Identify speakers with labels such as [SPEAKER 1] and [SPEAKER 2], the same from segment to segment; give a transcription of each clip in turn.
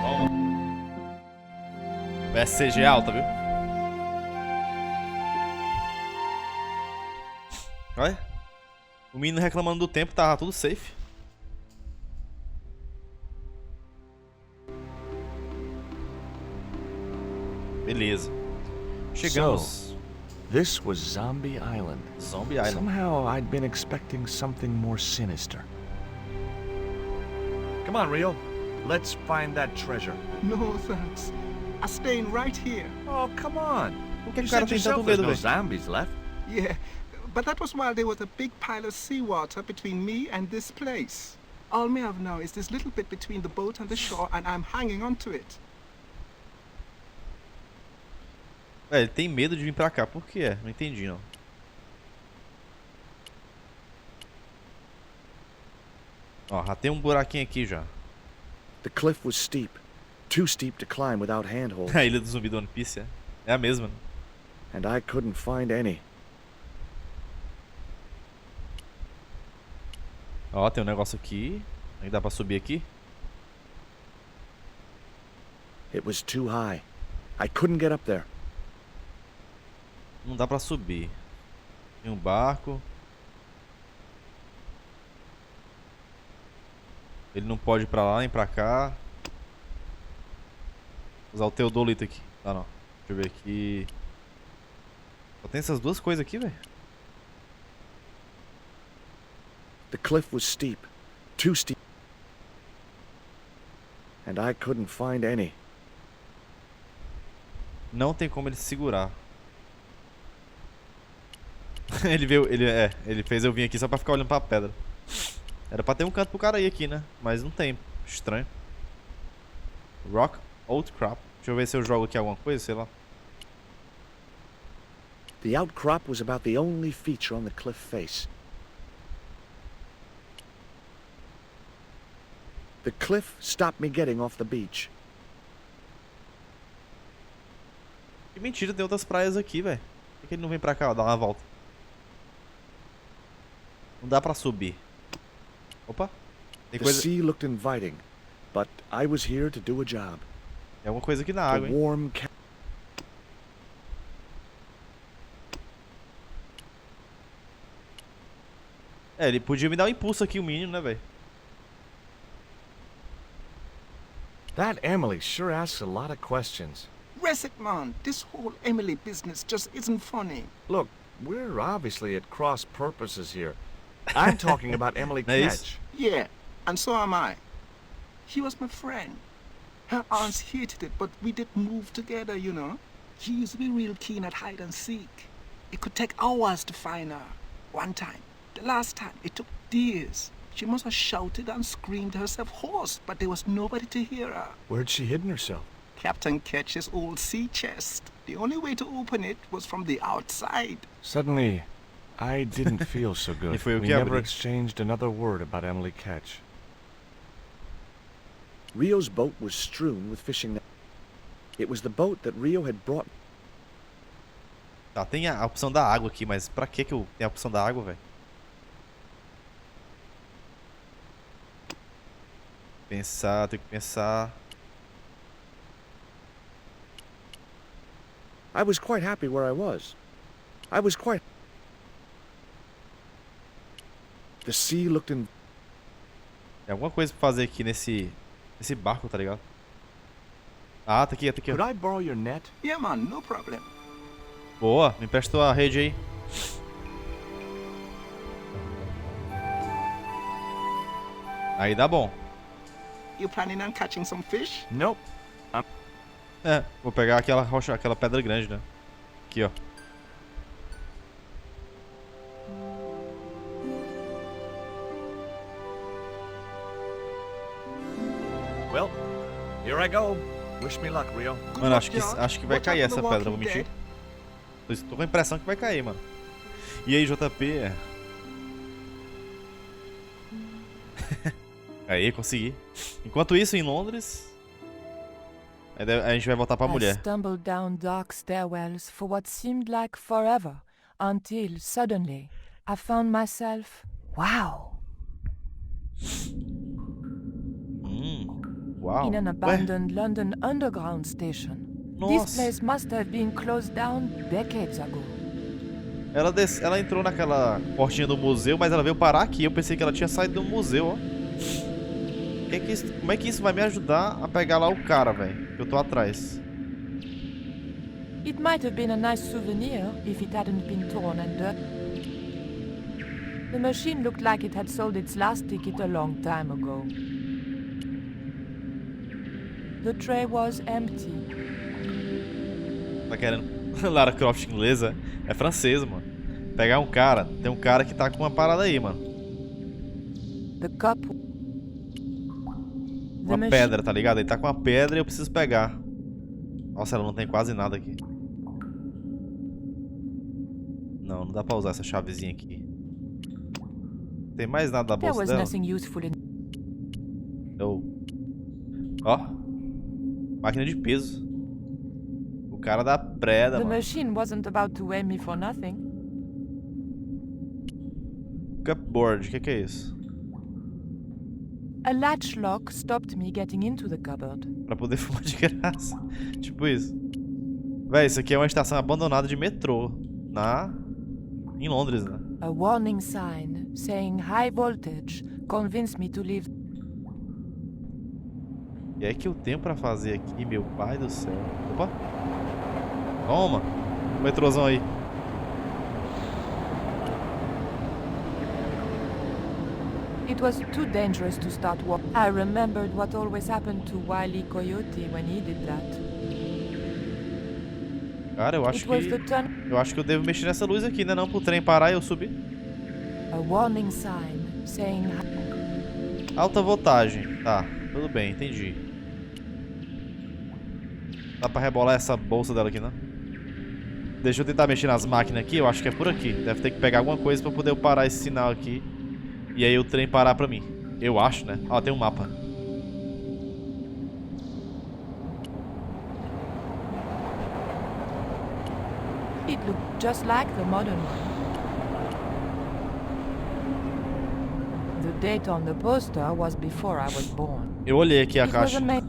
[SPEAKER 1] Toma. O SCG alta, viu? Olha. O menino reclamando do tempo, tava tudo safe. Beleza. Chegamos.
[SPEAKER 2] So, this was Zombie Island.
[SPEAKER 1] Zombie Island.
[SPEAKER 2] Somehow I'd been expecting something more sinister. Come on, Rio. Let's find that treasure.
[SPEAKER 3] No, thanks. I'm staying right here.
[SPEAKER 2] Oh, come on.
[SPEAKER 1] Por que
[SPEAKER 2] You
[SPEAKER 1] o cara
[SPEAKER 2] said
[SPEAKER 1] tem
[SPEAKER 2] yourself
[SPEAKER 1] tanto
[SPEAKER 2] there's
[SPEAKER 1] medo,
[SPEAKER 2] no
[SPEAKER 1] velho?
[SPEAKER 2] zombies left.
[SPEAKER 3] Yeah, but that was while there was a big pile of seawater between me and this place. All we have now is this little bit between the boat and the shore, and I'm hanging on to it.
[SPEAKER 1] É, ele tem medo de vir pra cá. Por quê? Não entendi, não. Ó, já tem um buraquinho aqui já.
[SPEAKER 2] The cliff was steep. Too steep to climb without handholds.
[SPEAKER 1] A ilha do zumbi do One Piece, é. É a mesma, né?
[SPEAKER 2] And I couldn't find any.
[SPEAKER 1] Ó, tem um negócio aqui. Aí dá pra subir aqui.
[SPEAKER 2] It was too high. I couldn't get up there.
[SPEAKER 1] Não dá pra subir. Tem um barco. Ele não pode ir pra lá nem pra cá. Vou usar o Teodolito aqui. Ah, não. Deixa eu ver aqui. Só tem essas duas coisas aqui, velho.
[SPEAKER 2] The cliff was steep. Too steep. And I couldn't find any.
[SPEAKER 1] Não tem como ele se segurar. ele fez eu vir aqui só pra ficar olhando pra pedra. Era pra ter um canto pro cara ir aqui, né? Mas não tem. Estranho. Rock Outcrop. Deixa eu ver se eu jogo aqui alguma coisa, sei lá.
[SPEAKER 2] The outcrop was about the only feature on the cliff face. The cliff stopped me getting off the beach.
[SPEAKER 1] Que mentira, tem outras praias aqui, velho. Por que ele não vem pra cá, ó, dar uma volta? Não dá pra subir. Opa. Tem
[SPEAKER 2] The
[SPEAKER 1] coisa...
[SPEAKER 2] sea looked inviting, but I was here to do a job.
[SPEAKER 1] Tem alguma coisa aqui na
[SPEAKER 2] The
[SPEAKER 1] água, hein?
[SPEAKER 2] warm
[SPEAKER 1] É, ele podia me dar um impulso aqui, o mínimo, né, velho?
[SPEAKER 2] That Emily sure asks a lot of questions.
[SPEAKER 3] Reset, man. This whole Emily business just isn't funny.
[SPEAKER 2] Look, we're obviously at cross purposes here. I'm talking about Emily
[SPEAKER 1] Nice.
[SPEAKER 2] Catch.
[SPEAKER 3] Yeah, and so am I. She was my friend. Her aunts hated it, but we did move together, you know. She used to be real keen at hide and seek. It could take hours to find her. One time, the last time, it took days. She must have shouted and screamed herself hoarse, but there was nobody to hear her.
[SPEAKER 2] Where'd she hidden herself?
[SPEAKER 3] Captain Ketch's old sea chest. The only way to open it was from the outside.
[SPEAKER 2] Suddenly, I didn't feel so good.
[SPEAKER 1] E foi o
[SPEAKER 2] We
[SPEAKER 1] que
[SPEAKER 2] never
[SPEAKER 1] abriu.
[SPEAKER 2] exchanged another word about Emily Catch. Rio's boat was strewn with fishing nets. It was the boat that Rio had brought.
[SPEAKER 1] Tá, tem a opção da água aqui, mas pra que eu tenho a opção da água, velho? Pensar, tem que pensar.
[SPEAKER 2] I was quite happy where I was. I was quite. The sea looked in.
[SPEAKER 1] Tem alguma coisa pra fazer aqui nesse barco, tá ligado? Ah, tá aqui, tá aqui.
[SPEAKER 2] Could
[SPEAKER 1] Ó.
[SPEAKER 2] I borrow your net?
[SPEAKER 3] Yeah, man, no problem.
[SPEAKER 1] Boa, me emprestou a rede aí. Aí dá bom.
[SPEAKER 3] You planning on catching some fish?
[SPEAKER 2] Nope.
[SPEAKER 1] É, vou pegar aquela rocha, aquela pedra grande, né? Aqui, ó.
[SPEAKER 2] Well, here I go. Wish me luck, Rio.
[SPEAKER 3] Good
[SPEAKER 1] Mano,
[SPEAKER 3] luck,
[SPEAKER 1] acho que
[SPEAKER 3] George.
[SPEAKER 1] vai
[SPEAKER 3] Watch
[SPEAKER 1] cair
[SPEAKER 3] out for
[SPEAKER 1] essa
[SPEAKER 3] the
[SPEAKER 1] pedra, vou
[SPEAKER 3] walking
[SPEAKER 1] mentir.
[SPEAKER 3] dead.
[SPEAKER 1] Tô com a impressão que vai cair, mano. E aí, JP? Aí, consegui. Enquanto isso, em Londres... a gente vai voltar pra
[SPEAKER 4] I
[SPEAKER 1] mulher.
[SPEAKER 4] stumbled down dark stairwells for what seemed like forever, until suddenly I found myself. Wow!
[SPEAKER 1] Uau.
[SPEAKER 4] in an
[SPEAKER 1] Ué,
[SPEAKER 4] abandoned London Underground station. This
[SPEAKER 1] nossa.
[SPEAKER 4] place must have been closed down decades ago.
[SPEAKER 1] Ela entrou naquela portinha do museu, mas ela veio parar aqui. Eu pensei que ela tinha saído do museu, ó. Como é que isso vai me ajudar a pegar lá o cara, velho? Que eu tô atrás.
[SPEAKER 4] It might have been a nice souvenir if it hadn't been torn and dirty. The machine looked like it had sold its last ticket a long time ago. The tray was empty.
[SPEAKER 1] Tá querendo Lara Croft inglesa? É francesa, mano. Pegar um cara. Tem um cara que tá com uma parada aí, mano.
[SPEAKER 4] The cup.
[SPEAKER 1] Uma pedra, tá ligado? Ele tá com uma pedra e eu preciso pegar. Nossa, ela não tem quase nada aqui. Não dá pra usar essa chavezinha aqui. Tem mais nada da
[SPEAKER 4] There
[SPEAKER 1] bolsa
[SPEAKER 4] was
[SPEAKER 1] dela?
[SPEAKER 4] nothing useful in.
[SPEAKER 1] Ó. Máquina de peso. O cara da preda,
[SPEAKER 4] The
[SPEAKER 1] mano.
[SPEAKER 4] machine wasn't about to weigh me for nothing.
[SPEAKER 1] Cupboard, o que é isso?
[SPEAKER 4] A latch lock stopped me getting into the cupboard.
[SPEAKER 1] Pra poder fumar de graça. Tipo isso. Véi, isso aqui é uma estação abandonada de metrô. Em Londres, né?
[SPEAKER 4] A warning sign saying high voltage convinced me to leave.
[SPEAKER 1] E é que eu tenho pra fazer aqui, meu pai do céu. Opa. Toma. O metrôzão aí.
[SPEAKER 4] It was too dangerous to start walking. I remembered what always happened to Wile E. Coyote when he did that.
[SPEAKER 1] Cara, eu acho
[SPEAKER 4] It was the turn.
[SPEAKER 1] que eu devo mexer nessa luz aqui, né? Não, pro trem parar e eu subir.
[SPEAKER 4] A warning sign saying.
[SPEAKER 1] Alta voltagem. Tá, tudo bem, entendi. Dá pra rebolar essa bolsa dela aqui, né? Deixa eu tentar mexer nas máquinas aqui, eu acho que é por aqui. Deve ter que pegar alguma coisa pra poder eu parar esse sinal aqui. E aí o trem parar pra mim. Eu acho, né? Ó, tem um mapa.
[SPEAKER 4] It looked just like the modern one. The date on the poster was before I was born.
[SPEAKER 1] Eu olhei aqui a
[SPEAKER 4] It was
[SPEAKER 1] caixa.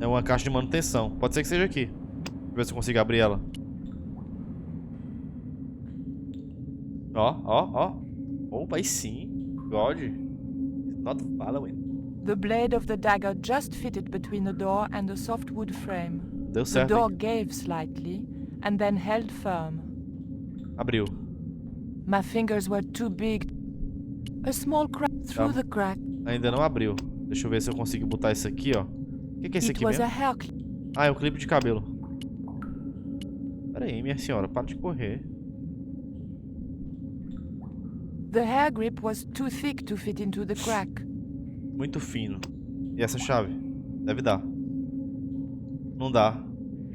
[SPEAKER 1] É uma caixa de manutenção. Pode ser que seja aqui. Deixa eu ver se eu consigo abrir ela. Ó. Opa, aí sim. God. It's not following.
[SPEAKER 4] The blade of the dagger just fitted between the door and the softwood frame.
[SPEAKER 1] Deu
[SPEAKER 4] The
[SPEAKER 1] certo.
[SPEAKER 4] door
[SPEAKER 1] Hein?
[SPEAKER 4] gave slightly and then held firm.
[SPEAKER 1] Abriu.
[SPEAKER 4] My fingers were too big. A small crack through the crack.
[SPEAKER 1] Ainda não abriu. Deixa eu ver se eu consigo botar isso aqui, ó. O que é isso
[SPEAKER 4] It
[SPEAKER 1] aqui
[SPEAKER 4] was
[SPEAKER 1] mesmo?
[SPEAKER 4] a hair clip.
[SPEAKER 1] Ah, é um clipe de cabelo. Pera aí, minha senhora. Para de correr.
[SPEAKER 4] The hair grip was too thick to fit into the crack.
[SPEAKER 1] Muito fino. E essa chave? Deve dar. Não dá.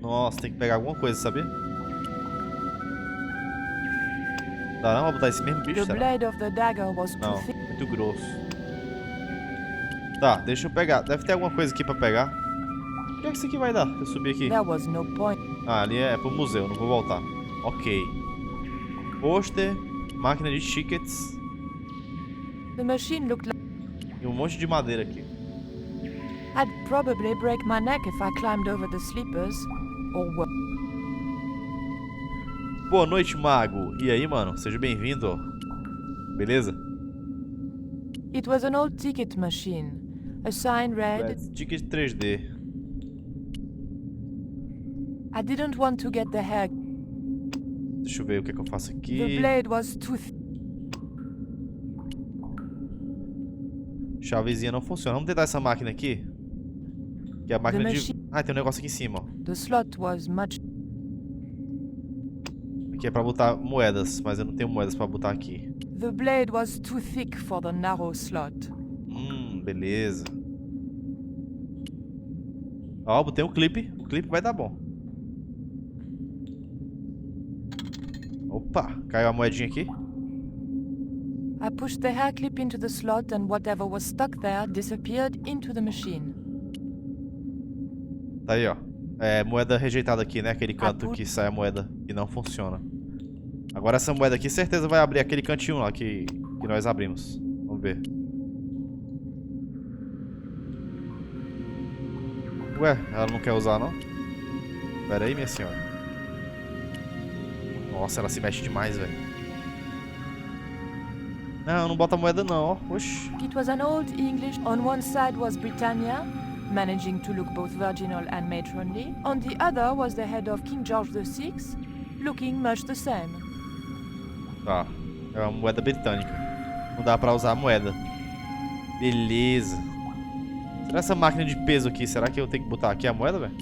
[SPEAKER 1] Nossa, tem que pegar alguma coisa, sabia? Dá não pra botar esse mesmo bicho,
[SPEAKER 4] The
[SPEAKER 1] será?
[SPEAKER 4] blade of the dagger was too
[SPEAKER 1] Não,
[SPEAKER 4] thick.
[SPEAKER 1] muito grosso. Tá, deixa eu pegar. Deve ter alguma coisa aqui pra pegar. O que é que isso aqui vai dar? Se eu subir aqui.
[SPEAKER 4] There was no point.
[SPEAKER 1] Ah, ali é pro museu, não vou voltar. Ok. Pôster, máquina de tickets
[SPEAKER 4] The machine looked like
[SPEAKER 1] e um monte de madeira aqui.
[SPEAKER 4] I'd probably break my neck if I climbed over the sleepers. Or what?
[SPEAKER 1] Boa noite, mago. E aí, mano? Seja bem-vindo. Beleza?
[SPEAKER 4] It was an old ticket machine. A sign read,
[SPEAKER 1] Ticket 3D.
[SPEAKER 4] I didn't want to get the hair.
[SPEAKER 1] Deixa eu ver o que é que eu faço
[SPEAKER 4] The
[SPEAKER 1] aqui.
[SPEAKER 4] blade was too
[SPEAKER 1] Chavezinha não funciona. Vamos tentar essa máquina aqui. Que é a máquina de...
[SPEAKER 4] machine-
[SPEAKER 1] Ah, tem um negócio aqui em cima, ó.
[SPEAKER 4] The slot was much.
[SPEAKER 1] Aqui é pra botar moedas, mas eu não tenho moedas pra botar aqui.
[SPEAKER 4] The blade was too thick for the narrow slot.
[SPEAKER 1] Beleza. Ó, botei um clipe. O clipe vai dar bom. Opa, caiu a moedinha aqui.
[SPEAKER 4] I pushed the hair clip into the slot and whatever was stuck there disappeared into the machine.
[SPEAKER 1] Tá aí, ó. É, moeda rejeitada aqui, né? Aquele canto que sai a moeda e não funciona. Agora essa moeda aqui, certeza vai abrir aquele cantinho lá que nós abrimos. Vamos ver. Ué, ela não quer usar, não? Pera aí, minha senhora. Nossa, ela se mexe demais, velho. Não, não bota moeda não, ó. Oxi.
[SPEAKER 4] It was an old English. On one side was Britannia, managing to look both virginal and matronly. On the other was the head of King George VI, looking much the same.
[SPEAKER 1] Tá. É uma moeda britânica. Não dá pra usar a moeda. Beleza. Será essa máquina de peso aqui? Será que eu tenho que botar aqui a moeda, velho?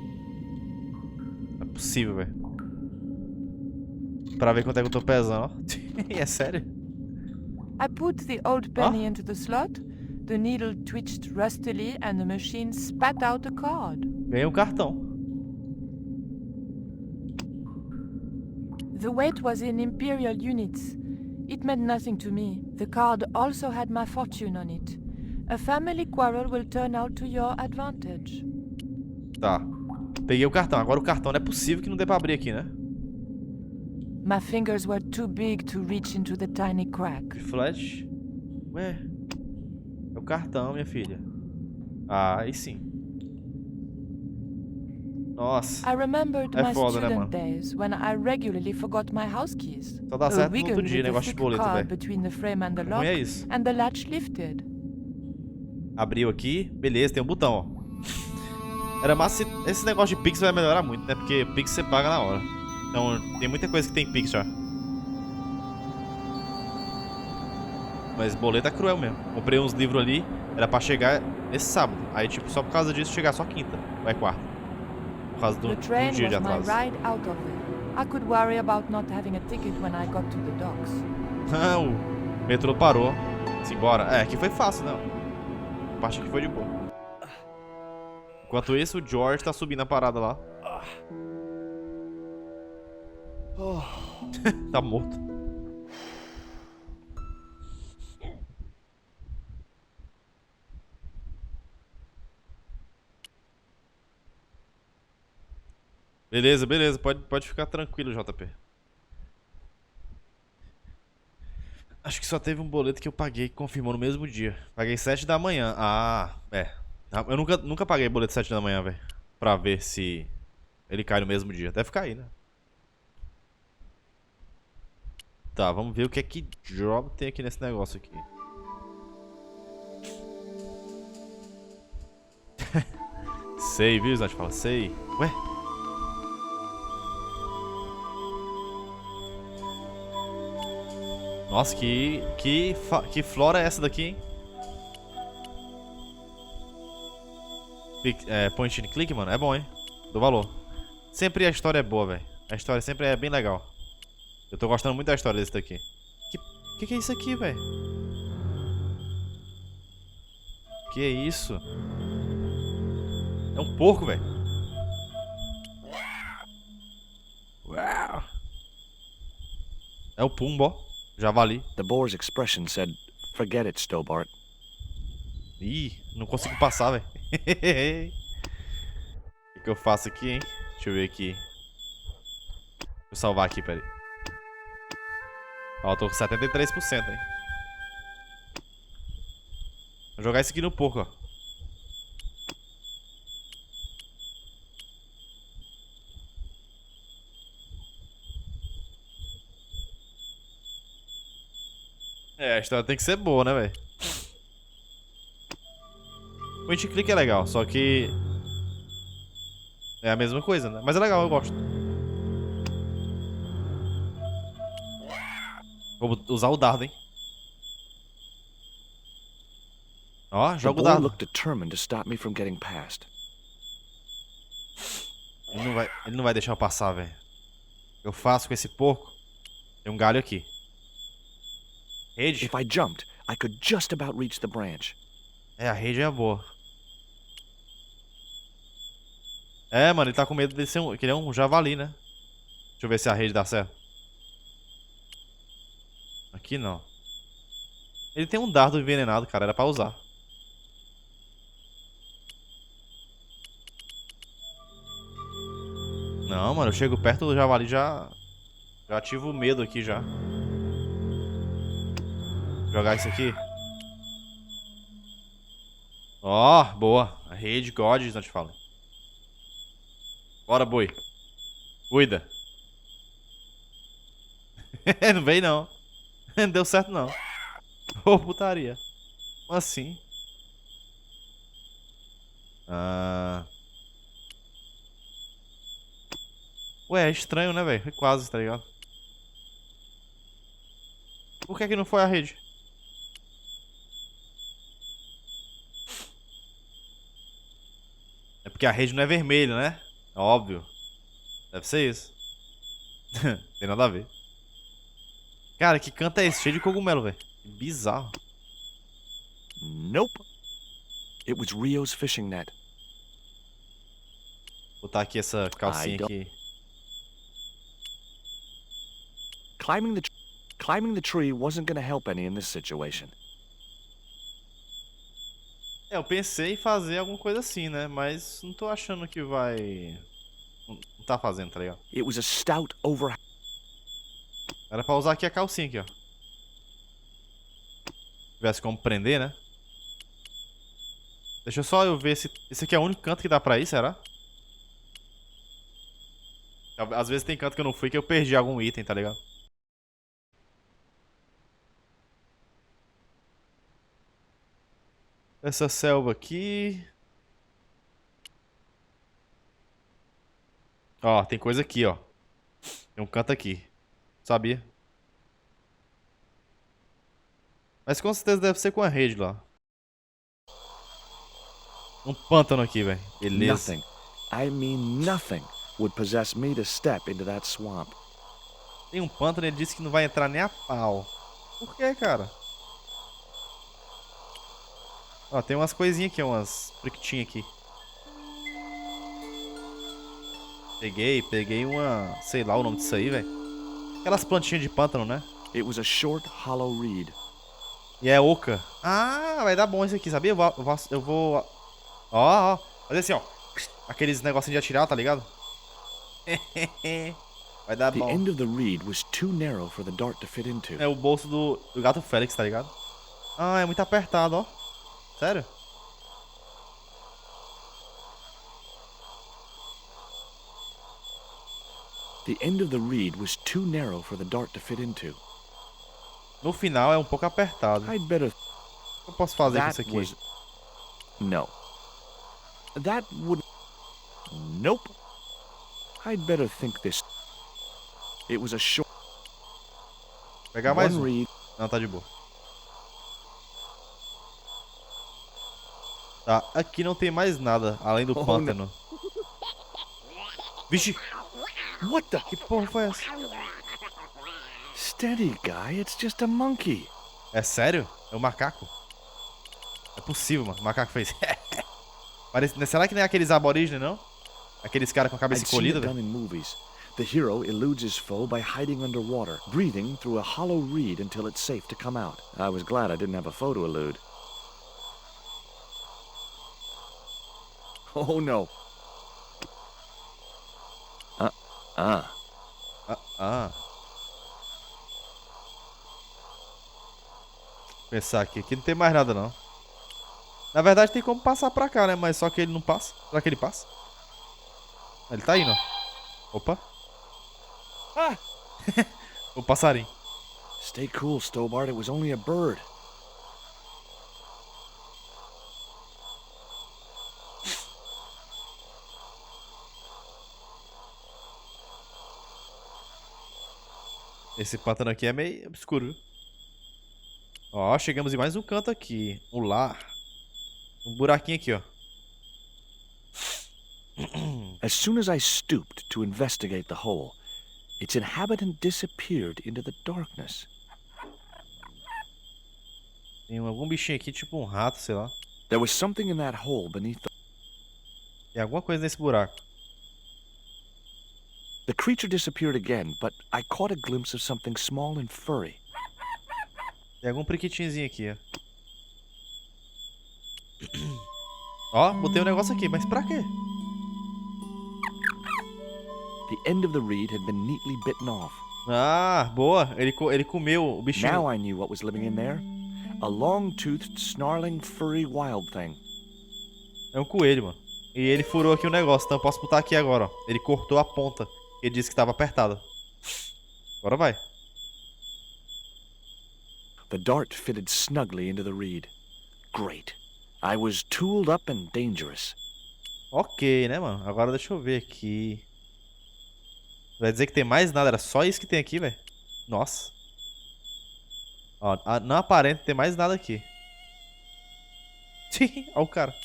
[SPEAKER 1] Não é possível, velho. Pra ver quanto é que eu tô pesando, ó. É sério?
[SPEAKER 4] I put the old penny into the slot, the needle twitched rustily, and the machine spat out a card.
[SPEAKER 1] Ganhei um cartão.
[SPEAKER 4] The weight was in imperial units. It meant nothing to me. The card also had my fortune on it. A family quarrel will turn out to your advantage.
[SPEAKER 1] Tá. Peguei o cartão. Agora o cartão não é possível que não dê pra abrir aqui, né?
[SPEAKER 4] My fingers were too big to reach into the tiny crack.
[SPEAKER 1] Flash? Ué. É o cartão, minha filha. Ah, aí sim. Nossa.
[SPEAKER 4] I remembered
[SPEAKER 1] É
[SPEAKER 4] my
[SPEAKER 1] foda, né,
[SPEAKER 4] student
[SPEAKER 1] mano?
[SPEAKER 4] days when I regularly forgot my house keys.
[SPEAKER 1] Só dá
[SPEAKER 4] A
[SPEAKER 1] certo no
[SPEAKER 4] wiggle
[SPEAKER 1] outro dia,
[SPEAKER 4] with the
[SPEAKER 1] negócio de
[SPEAKER 4] thick
[SPEAKER 1] boleto,
[SPEAKER 4] card
[SPEAKER 1] velho.
[SPEAKER 4] between the frame and the
[SPEAKER 1] Ruim
[SPEAKER 4] lock,
[SPEAKER 1] é isso.
[SPEAKER 4] and the latch lifted.
[SPEAKER 1] Abriu aqui. Beleza, tem um botão, ó. Era massa se... Esse negócio de Pix vai melhorar muito, né? Porque Pix você paga na hora. Então, tem muita coisa que tem Pix já. Mas boleto é cruel mesmo. Comprei uns livros ali. Era pra chegar esse sábado. Aí, tipo, só por causa disso, chegar só quinta. Ou é quarta. Por causa do
[SPEAKER 4] The train
[SPEAKER 1] dia de
[SPEAKER 4] was my
[SPEAKER 1] atraso.
[SPEAKER 4] ride out of there. I could worry about not having a ticket when I got to the docks.
[SPEAKER 1] Não, o metrô parou. Simbora. É, aqui foi fácil, não. A parte aqui foi de boa. Enquanto isso, o George tá subindo a parada lá. Tá morto. Beleza, beleza. Pode ficar tranquilo, JP. Acho que só teve um boleto que eu paguei que confirmou no mesmo dia. Paguei 7 da manhã. Ah, é. Eu nunca paguei boleto 7 da manhã, velho. Pra ver se ele cai no mesmo dia. Deve cair, né? Tá, vamos ver o que é que job tem aqui nesse negócio aqui. Sei, viu? A gente fala, sei. Ué? Nossa, que flora é essa daqui, hein? Point and click, mano, é bom, hein? Dou valor. Sempre a história é boa, velho. A história sempre é bem legal. Eu tô gostando muito da história desse daqui. Que é isso aqui, velho? Que é isso? É um porco, velho. Uau. É o Pumbo, ó. Javali.
[SPEAKER 2] The boar's expression said, "Forget it, Stobart."
[SPEAKER 1] Ih, não consigo passar, velho. O que eu faço aqui, hein? Deixa eu ver aqui. Deixa eu salvar aqui, peraí. Ó, eu tô com 73%, hein? Vou jogar isso aqui no porco, ó. É, a história tem que ser boa, né, velho? O point click é legal, só que... é a mesma coisa, né? Mas é legal, eu gosto. Vou usar o dardo, hein? Ó,
[SPEAKER 2] The
[SPEAKER 1] joga o
[SPEAKER 2] boy
[SPEAKER 1] dardo.
[SPEAKER 2] looked determined to stop me from getting past.
[SPEAKER 1] Ele não vai deixar eu passar, velho. O que eu faço com esse porco? Tem um galho aqui. Rede?
[SPEAKER 2] If I jumped, I could just about reach the branch.
[SPEAKER 1] É, a rede é boa. É, mano, ele tá com medo de ser que ele é um javali, né? Deixa eu ver se a rede dá certo. Aqui não. Ele tem um dardo envenenado, cara. Era pra usar. Não, mano, eu chego perto do javali já ativo o medo aqui já. Jogar isso aqui. Ó, boa. A rede, God, não te falo. Bora, boi. Cuida. Não veio, não. Não deu certo, não. Ô, putaria. Como assim? Ué, é estranho, né, velho? Foi quase, tá ligado? Por que não foi a rede? É porque a rede não é vermelha, né? É óbvio. Deve ser isso. Tem nada a ver. Cara, que canto é esse? Cheio de cogumelo, velho. Bizarro.
[SPEAKER 2] Nope. It was Rio's fishing net.
[SPEAKER 1] Vou botar aqui essa calcinha aqui.
[SPEAKER 2] Climbing the tree wasn't gonna help any in this situation.
[SPEAKER 1] É, eu pensei em fazer alguma coisa assim, né? Mas não tô achando que vai... Não tá fazendo, tá ligado?
[SPEAKER 2] It was a stout over.
[SPEAKER 1] Era pra usar aqui a calcinha aqui, ó. Se tivesse como prender, né? Deixa só eu ver se... Esse aqui é o único canto que dá pra ir, será? Às vezes tem canto que eu não fui que eu perdi algum item, tá ligado? Essa selva aqui... Ó, tem coisa aqui, ó. Tem um canto aqui. Sabia? Mas com certeza deve ser com a rede lá. Um pântano aqui, velho. Beleza.
[SPEAKER 2] Nothing. I mean nothing would possess me to step into that swamp.
[SPEAKER 1] Tem um pântano e ele disse que não vai entrar nem a pau. Por que, cara? Ó, tem umas coisinhas aqui, umas priquitinhas aqui. Peguei uma... Sei lá o nome disso aí, velho. Aquelas plantinhas de pântano, né?
[SPEAKER 2] It was a short, hollow reed.
[SPEAKER 1] E é oca. Ah, vai dar bom isso aqui, sabia? Eu vou... Ó, ó. Fazer assim, ó. Aqueles negocinhos de atirar, tá ligado? Vai dar
[SPEAKER 2] The
[SPEAKER 1] bom.
[SPEAKER 2] end of the reed was too narrow for the dart to fit into.
[SPEAKER 1] É o bolso do gato Félix, tá ligado? Ah, é muito apertado, ó. Sério?
[SPEAKER 2] The end of the reed was too narrow for the dart to fit into.
[SPEAKER 1] No final é um pouco apertado.
[SPEAKER 2] I'd better.
[SPEAKER 1] O que eu posso fazer com isso aqui?
[SPEAKER 2] No. That would. Nope. I'd better think this. It was a short.
[SPEAKER 1] Pegar mais um.
[SPEAKER 2] reed.
[SPEAKER 1] Não, tá de boa. Tá, aqui não tem mais nada além do pântano. Vixe!
[SPEAKER 2] What the?
[SPEAKER 1] Que porra foi essa?
[SPEAKER 2] Steady, guy. It's just a monkey.
[SPEAKER 1] É sério? É um macaco? É possível, mano. O macaco fez. Parece... Será que nem aqueles aborígenes, não? Aqueles caras com a cabeça
[SPEAKER 2] I'd seen
[SPEAKER 1] encolhida,
[SPEAKER 2] it done
[SPEAKER 1] velho?
[SPEAKER 2] in movies. The hero eludes his foe by hiding underwater, breathing through a hollow reed until it's safe to come out. I was glad I didn't have a foe to elude. Oh no.
[SPEAKER 1] Pensar aqui. Aqui não tem mais nada, não. Na verdade tem como passar pra cá, né? Mas só que ele não passa. Será que ele passa? Ele tá indo, ó. Opa.
[SPEAKER 2] Ah!
[SPEAKER 1] O passarinho.
[SPEAKER 2] Stay cool, Stobart. It was only a bird.
[SPEAKER 1] Esse pântano aqui é meio obscuro, viu? Ó, chegamos em mais um canto aqui. Um lar. Um buraquinho aqui, ó.
[SPEAKER 2] As soon as I stooped to investigate the hole, its inhabitant disappeared into the darkness.
[SPEAKER 1] Tem algum bichinho aqui, tipo um rato, sei lá.
[SPEAKER 2] There was something in that hole beneath the...
[SPEAKER 1] Tem alguma coisa nesse buraco.
[SPEAKER 2] The creature disappeared again, but I caught a glimpse of something small and furry.
[SPEAKER 1] Tem algum priquitinhozinho aqui, ó. Ó, botei um negócio aqui, mas pra quê?
[SPEAKER 2] The end of the reed had been neatly bitten off.
[SPEAKER 1] Ah, boa. Ele comeu o bichinho.
[SPEAKER 2] Now I knew what was living in there. A long-toothed, snarling, furry wild thing.
[SPEAKER 1] É um coelho, mano. E ele furou aqui o negócio, então eu posso botar aqui agora, ó. Ele cortou a ponta. Ele disse que estava apertada. Agora vai.
[SPEAKER 2] The dart fitted snugly into the reed. Great. I was tooled up and dangerous.
[SPEAKER 1] Ok, né, mano? Agora deixa eu ver aqui. Vai dizer que tem mais nada. Era só isso que tem aqui, velho. Nossa. Ó, não aparenta ter mais nada aqui. Olha o cara.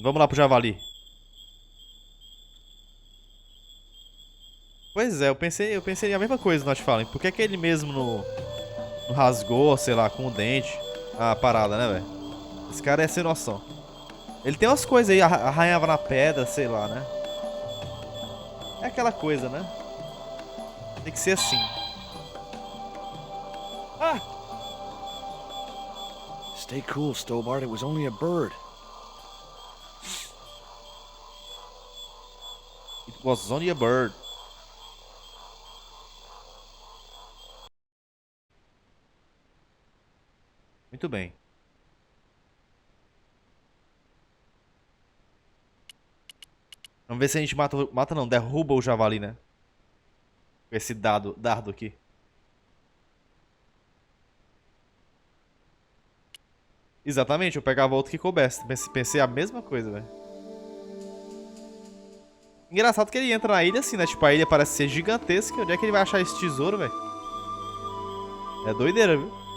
[SPEAKER 1] Vamos lá pro javali. Pois é, eu pensei a mesma coisa, nós falamos. Por que que ele mesmo não rasgou, sei lá, com o dente a parada, né, velho? Esse cara é sem noção. Ele tem umas coisas aí, arranhava na pedra, sei lá, né? É aquela coisa, né? Tem que ser assim. Ah!
[SPEAKER 2] Stay cool, Stobart. It was only a bird.
[SPEAKER 1] It was only a bird. Muito bem. Vamos ver se a gente mata não, derruba o javali, né? Com esse dardo aqui. Exatamente, eu pegava outro que coubesse. Pensei a mesma coisa, velho. Engraçado que ele entra na ilha assim, né? Tipo, a ilha parece ser gigantesca. Onde é que ele vai achar esse tesouro, velho? É doideira, viu?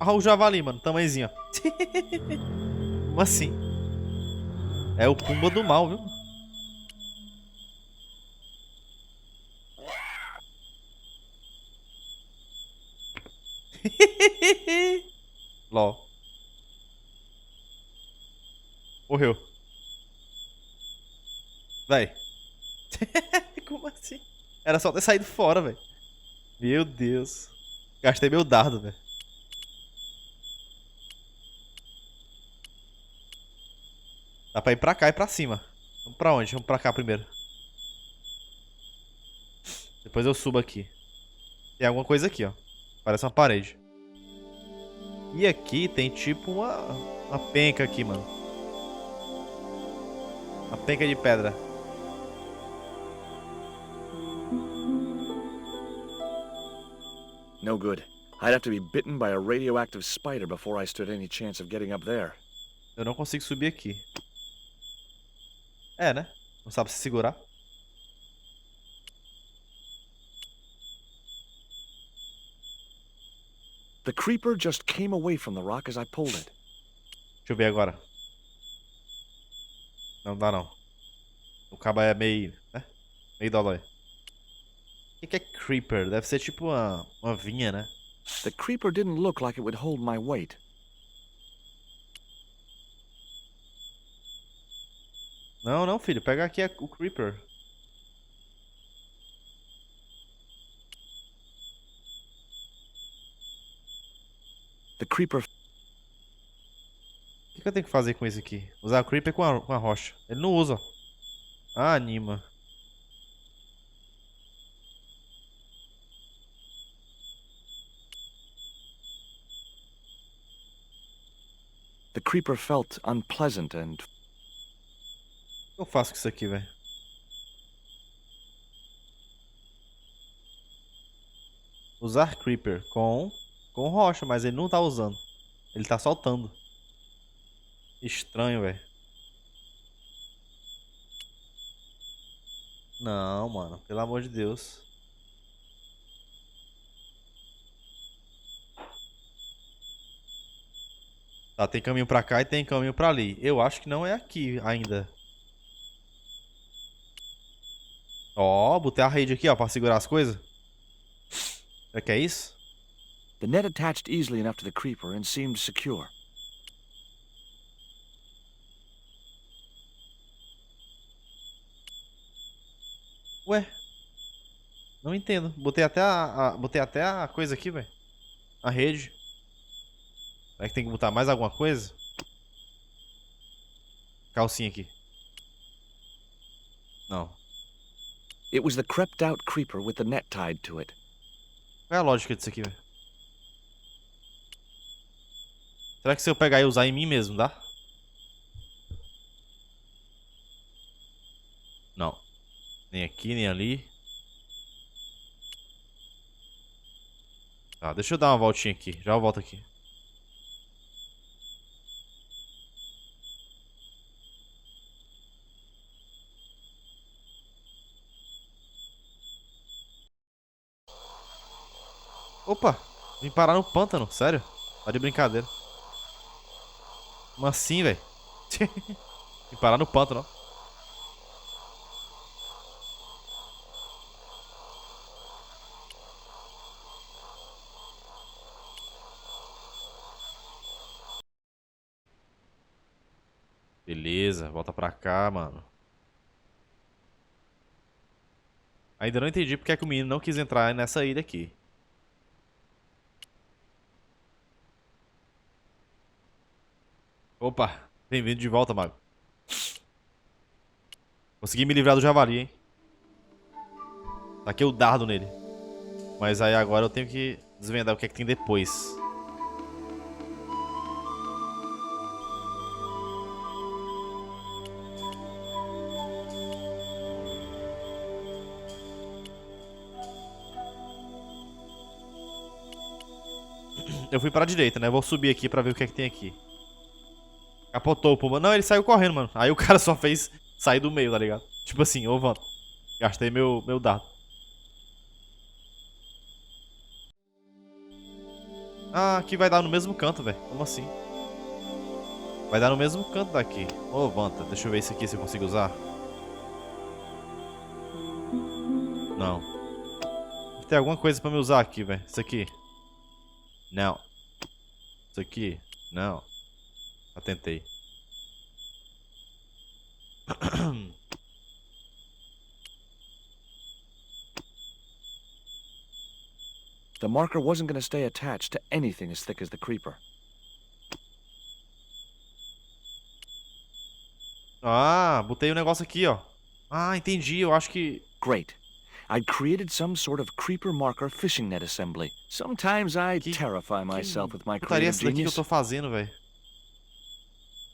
[SPEAKER 1] Olha o javali, mano. Tamanhozinho, ó. Como assim? É o Pumba do mal, viu? LOL. Morreu. Véi. Como assim? Era só ter saído fora, velho. Meu Deus. Gastei meu dardo, velho. Dá pra ir pra cá e pra cima. Vamos pra onde? Vamos pra cá primeiro. Depois eu subo aqui. Tem alguma coisa aqui, ó. Parece uma parede. E aqui tem tipo uma penca aqui, mano. Uma penca de pedra.
[SPEAKER 2] No good. I'd have to be bitten by a radioactive spider before I stood any chance of getting up there.
[SPEAKER 1] Eu não consigo subir aqui. É, né? Não sabe se segurar.
[SPEAKER 2] The creeper just came away from the rock as I pulled it.
[SPEAKER 1] Deixa eu ver agora. Não dá não. O cabo é meio, né? Meio dodói. O que é creeper? Deve ser tipo uma vinha, né?
[SPEAKER 2] The creeper didn't look like it would hold my weight.
[SPEAKER 1] Não, não, filho. Pega aqui o creeper.
[SPEAKER 2] The creeper
[SPEAKER 1] O que eu tenho que fazer com isso aqui? Usar o creeper com a rocha. Ele não usa, ó. Ah, anima.
[SPEAKER 2] The creeper felt unpleasant and...
[SPEAKER 1] O que eu faço com isso aqui, velho? Usar creeper com rocha, mas ele não tá usando. Ele tá soltando. Estranho, velho. Não, mano. Pelo amor de Deus. Tá, tem caminho pra cá e tem caminho pra ali. Eu acho que não é aqui ainda. Ó, botei a rede aqui, ó, pra segurar as coisas. Será que é isso?
[SPEAKER 2] The net attached easily enough to the creeper and seemed secure.
[SPEAKER 1] Ué. Não entendo. Botei até a coisa aqui, velho. A rede. Será que tem que botar mais alguma coisa? Calcinha aqui. Não.
[SPEAKER 2] It was the crept-out creeper with the net tied to it.
[SPEAKER 1] Qual é a lógica disso aqui, velho? Será que se eu pegar e usar em mim mesmo, dá? Não. Nem aqui, nem ali. Tá, deixa eu dar uma voltinha aqui. Já eu volto aqui. Opa! Vim parar no pântano, sério? Tá de brincadeira. Como assim, velho? Vim parar no pântano, ó. Beleza, volta pra cá, mano. Ainda não entendi porque é que o menino não quis entrar nessa ilha aqui. Opa, bem-vindo de volta, mago. Consegui me livrar do javali, hein? Taquei o dardo nele. Mas aí agora eu tenho que desvendar o que é que tem depois. Eu fui pra direita, né? Vou subir aqui pra ver o que é que tem aqui. Capotou o puma. Não, ele saiu correndo, mano. Aí o cara só fez sair do meio, tá ligado? Tipo assim, ô, Vanta. Gastei meu dardo. Ah, aqui vai dar no mesmo canto, velho. Como assim? Vai dar no mesmo canto daqui. Ô, Vanta, deixa eu ver isso aqui se eu consigo usar. Não. Tem alguma coisa pra me usar aqui, velho. Isso aqui. Não. Isso aqui. Não. Já tentei.
[SPEAKER 2] The marker wasn't going to stay attached to anything as thick as the creeper.
[SPEAKER 1] Ah, botei o negócio aqui, ó. Ah, entendi. Eu acho que...
[SPEAKER 2] Great. I'd created some sort of creeper marker fishing net assembly. Sometimes I terrify myself with my
[SPEAKER 1] putaria
[SPEAKER 2] creative
[SPEAKER 1] essa daqui que eu
[SPEAKER 2] genius.
[SPEAKER 1] tô fazendo, velho?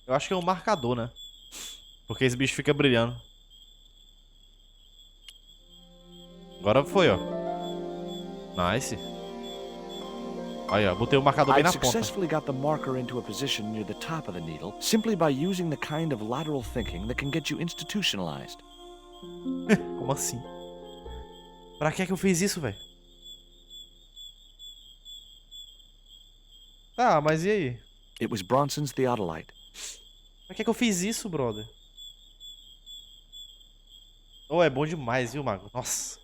[SPEAKER 1] Eu acho que é um marcador, né? Porque esse bicho fica brilhando. Agora foi, ó. Nice. Aí, ó. Botei o marcador bem
[SPEAKER 2] I'd
[SPEAKER 1] na ponta.
[SPEAKER 2] successfully got the marker into a position near the top of the needle simply by using the kind of lateral thinking that can get you institutionalized.
[SPEAKER 1] Como assim? Pra que eu fiz isso, velho? Tá, mas e aí?
[SPEAKER 2] It was Bronson's theodolite.
[SPEAKER 1] Pra que eu fiz isso, brother? Oh, é bom demais, viu, mago? Nossa.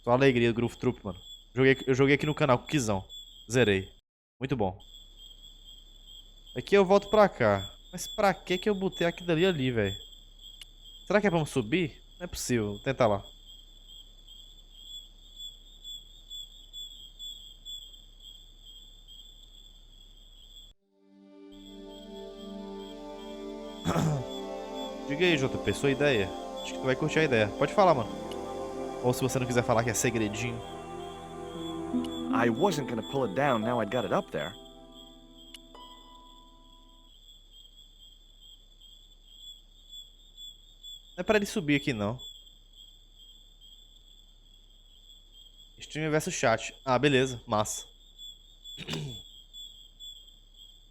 [SPEAKER 1] Só alegria do Groove Troop, mano. Eu joguei aqui no canal, Kizão. Zerei. Muito bom. Aqui eu volto pra cá. Mas pra que eu botei aquilo ali, velho? Será que é pra eu subir? Não é possível. Vou tentar lá. Diga aí, JP, sua ideia. Acho que tu vai curtir a ideia. Pode falar, mano. Ou se você não quiser falar que é segredinho.
[SPEAKER 2] I wasn't going to pull it down now I'd got it up there.
[SPEAKER 1] Não é pra ele subir aqui, não. Stream versus chat. Ah, beleza. Massa.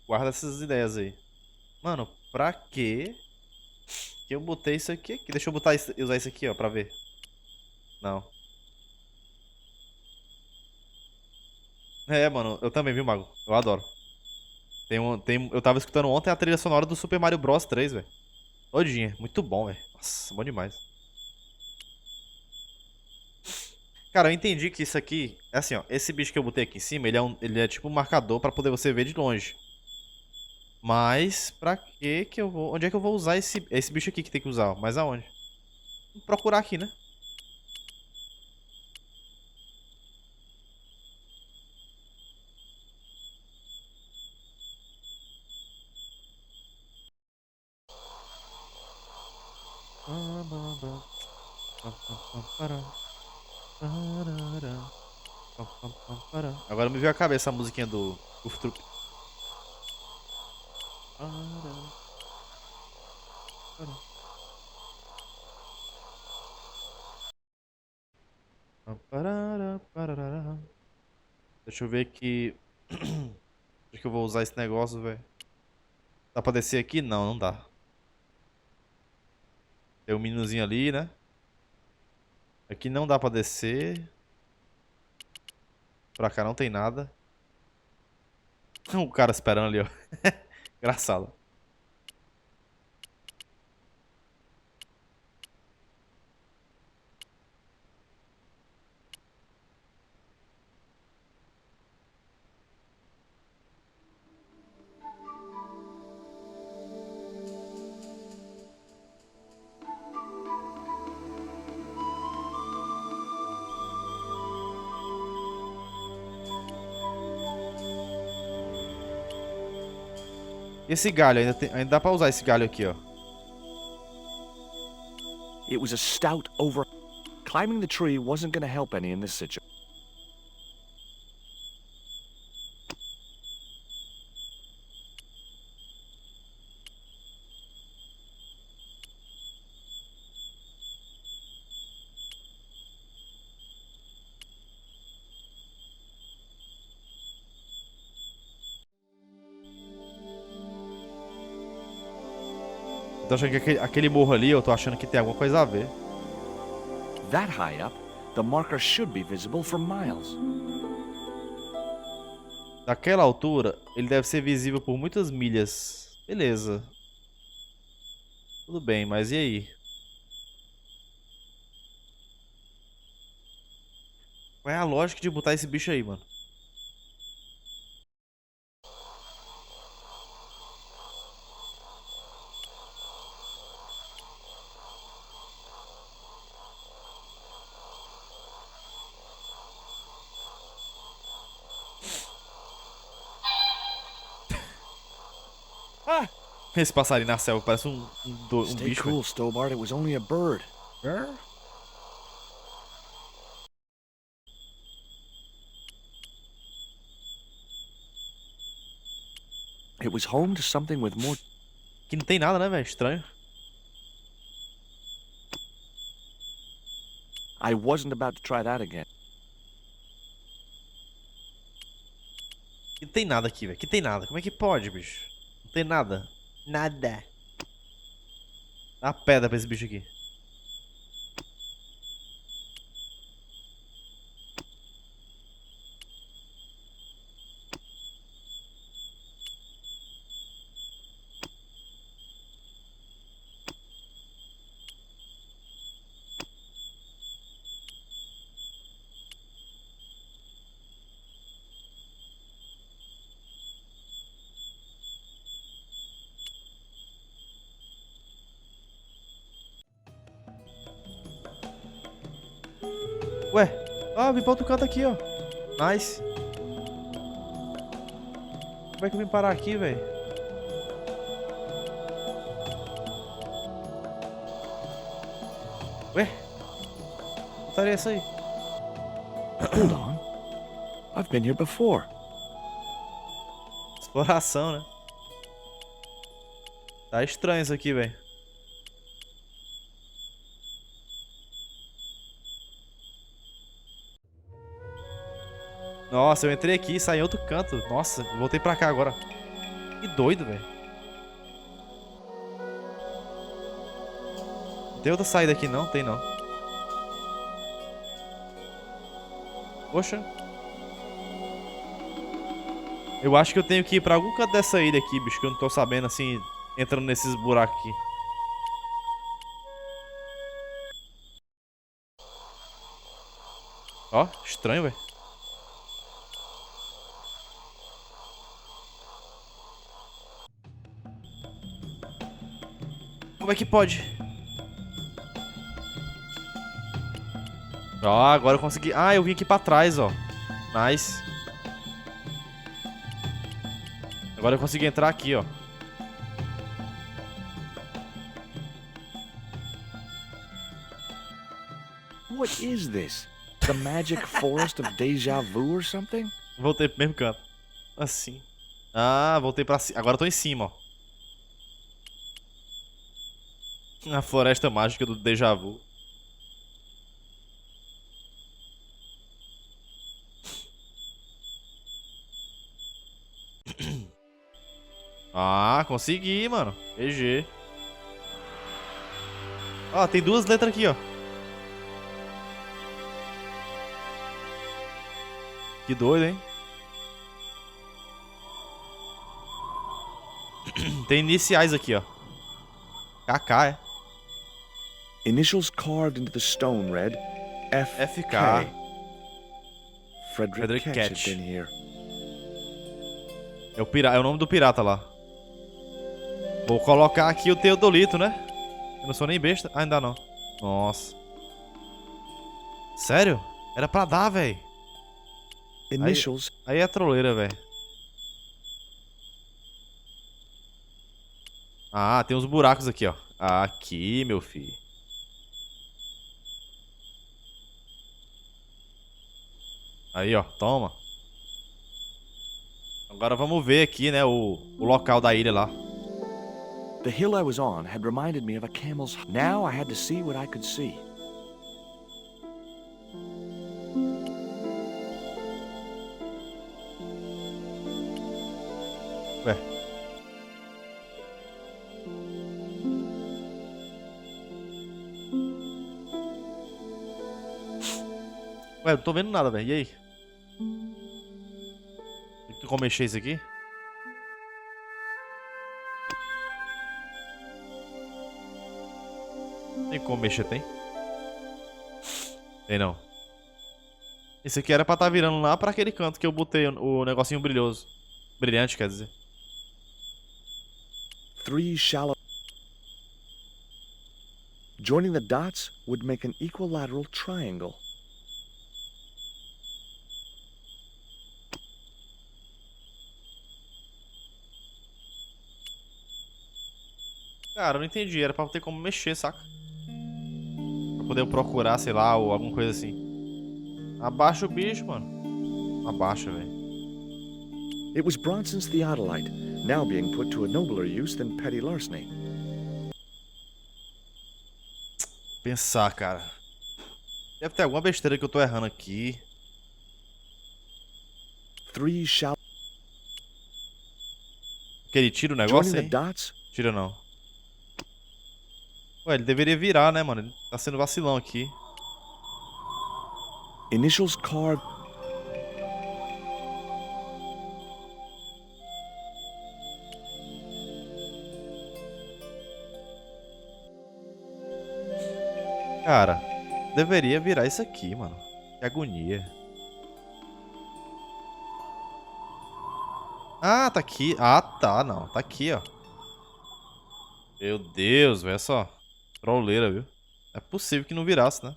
[SPEAKER 1] Guarda essas ideias aí. Mano, pra quê que eu botei isso aqui? Deixa eu usar isso aqui, ó, pra ver. Não. É, mano, eu também, viu, Mago? Eu adoro. Eu tava escutando ontem a trilha sonora do Super Mario Bros 3, velho. Todinha. Muito bom, velho. Nossa, bom demais. Cara, eu entendi que isso aqui... É assim, ó. Esse bicho que eu botei aqui em cima, ele é tipo um marcador pra poder você ver de longe. Mas, pra que eu vou... Onde é que eu vou usar esse bicho aqui que tem que usar? Mas aonde? Vou procurar aqui, né? Agora me veio a cabeça a musiquinha do Trup. Deixa eu ver aqui. Acho que eu vou usar esse negócio, velho. Dá pra descer aqui? Não, não dá. Tem um meninozinho ali, né? Aqui não dá pra descer. Pra cá não tem nada. O cara esperando ali, ó. Engraçado. Esse galho, ainda dá pra usar esse galho aqui, ó.
[SPEAKER 2] It was a stout over. Climbing the tree wasn't going to help any in this situation.
[SPEAKER 1] Eu tô achando que aquele morro ali, eu tô achando que tem alguma coisa a ver.
[SPEAKER 2] That high up, the marker should be visible for miles.
[SPEAKER 1] Daquela altura, ele deve ser visível por muitas milhas. Beleza. Tudo bem, mas e aí? Qual é a lógica de botar esse bicho aí, mano? Esse passarinho na selva parece um
[SPEAKER 2] Stay
[SPEAKER 1] bicho.
[SPEAKER 2] cool, Stobart. It was only a bird. It was home to something with more.
[SPEAKER 1] Que não tem nada, né, velho? Estranho.
[SPEAKER 2] I wasn't about to try that again.
[SPEAKER 1] Que não tem nada aqui, velho. Que tem nada. Como é que pode, bicho? Não tem nada. Nada. Dá uma pedra pra esse bicho aqui. Ué. Ah, vim pra outro canto aqui, ó. Nice. Como é que eu vim parar aqui, velho? Ué? Botaria essa aí.
[SPEAKER 2] Hold on. I've been here before.
[SPEAKER 1] Exploração, né? Tá estranho isso aqui, velho. Nossa, eu entrei aqui e saí em outro canto. Nossa, voltei pra cá agora. Que doido, velho. Tem outra saída aqui não? Tem não. Poxa. Eu acho que eu tenho que ir pra algum canto dessa ilha aqui, bicho. Que eu não tô sabendo, assim, entrando nesses buracos aqui. Ó, estranho, velho. Como é que pode? Ó, agora eu consegui. Ah, eu vim aqui pra trás, ó. Nice. Agora eu consegui entrar aqui, ó.
[SPEAKER 2] what is this? The magic forest of déjà vu or something?
[SPEAKER 1] Voltei pro mesmo canto. Assim. Ah, voltei pra cima. Agora eu tô em cima, ó. A floresta mágica do déjà vu. Ah, consegui, mano. GG. Ó, tem duas letras aqui, ó. Que doido, hein? Tem iniciais aqui, ó. KK, é?
[SPEAKER 2] Initials carved into the stone read FK.
[SPEAKER 1] FK.
[SPEAKER 2] Frederick
[SPEAKER 1] Ketch.
[SPEAKER 2] Ketch had been here.
[SPEAKER 1] É o nome do pirata lá. Vou colocar aqui o Teodolito, né? Eu não sou nem besta. Ah, ainda não. Nossa. Sério? Era pra dar, velho.
[SPEAKER 2] Initials.
[SPEAKER 1] Aí é troleira, velho. Ah, tem uns buracos aqui, ó. Aqui, meu filho. Aí, ó. Toma. Agora vamos ver aqui, né, o local da ilha lá.
[SPEAKER 2] The hill I was on had reminded me of a camel's. Now I had to see what I could see.
[SPEAKER 1] Ué. Ué, não tô vendo nada, velho. E aí? Tem como mexer isso aqui? Tem como mexer, tem? Tem não. Esse aqui era pra tá virando lá pra aquele canto que eu botei o negocinho brilhoso. Brilhante, quer dizer.
[SPEAKER 2] 3 shallow. Joining the dots would make an equilateral triangle.
[SPEAKER 1] Cara, eu não entendi. Era pra ter como mexer, saca? Pra poder procurar, sei lá, ou alguma coisa assim. Abaixa o bicho, mano. Abaixa, velho.
[SPEAKER 2] It was Bronson's theodolite, now being put to a nobler use than petty larceny.
[SPEAKER 1] Pensar, cara. Deve ter alguma besteira que eu tô errando aqui.
[SPEAKER 2] 3 shallow.
[SPEAKER 1] Que ele tira o
[SPEAKER 2] Joining
[SPEAKER 1] negócio,
[SPEAKER 2] the
[SPEAKER 1] hein?
[SPEAKER 2] dots.
[SPEAKER 1] Tira não. Ué, ele deveria virar, né, mano? Ele tá sendo vacilão aqui.
[SPEAKER 2] Initials carved.
[SPEAKER 1] Cara, deveria virar isso aqui, mano. Que agonia. Ah, tá aqui. Ah, tá, não. Tá aqui, ó. Meu Deus, velho, só. Trolleira, viu? É possível que não virasse, né?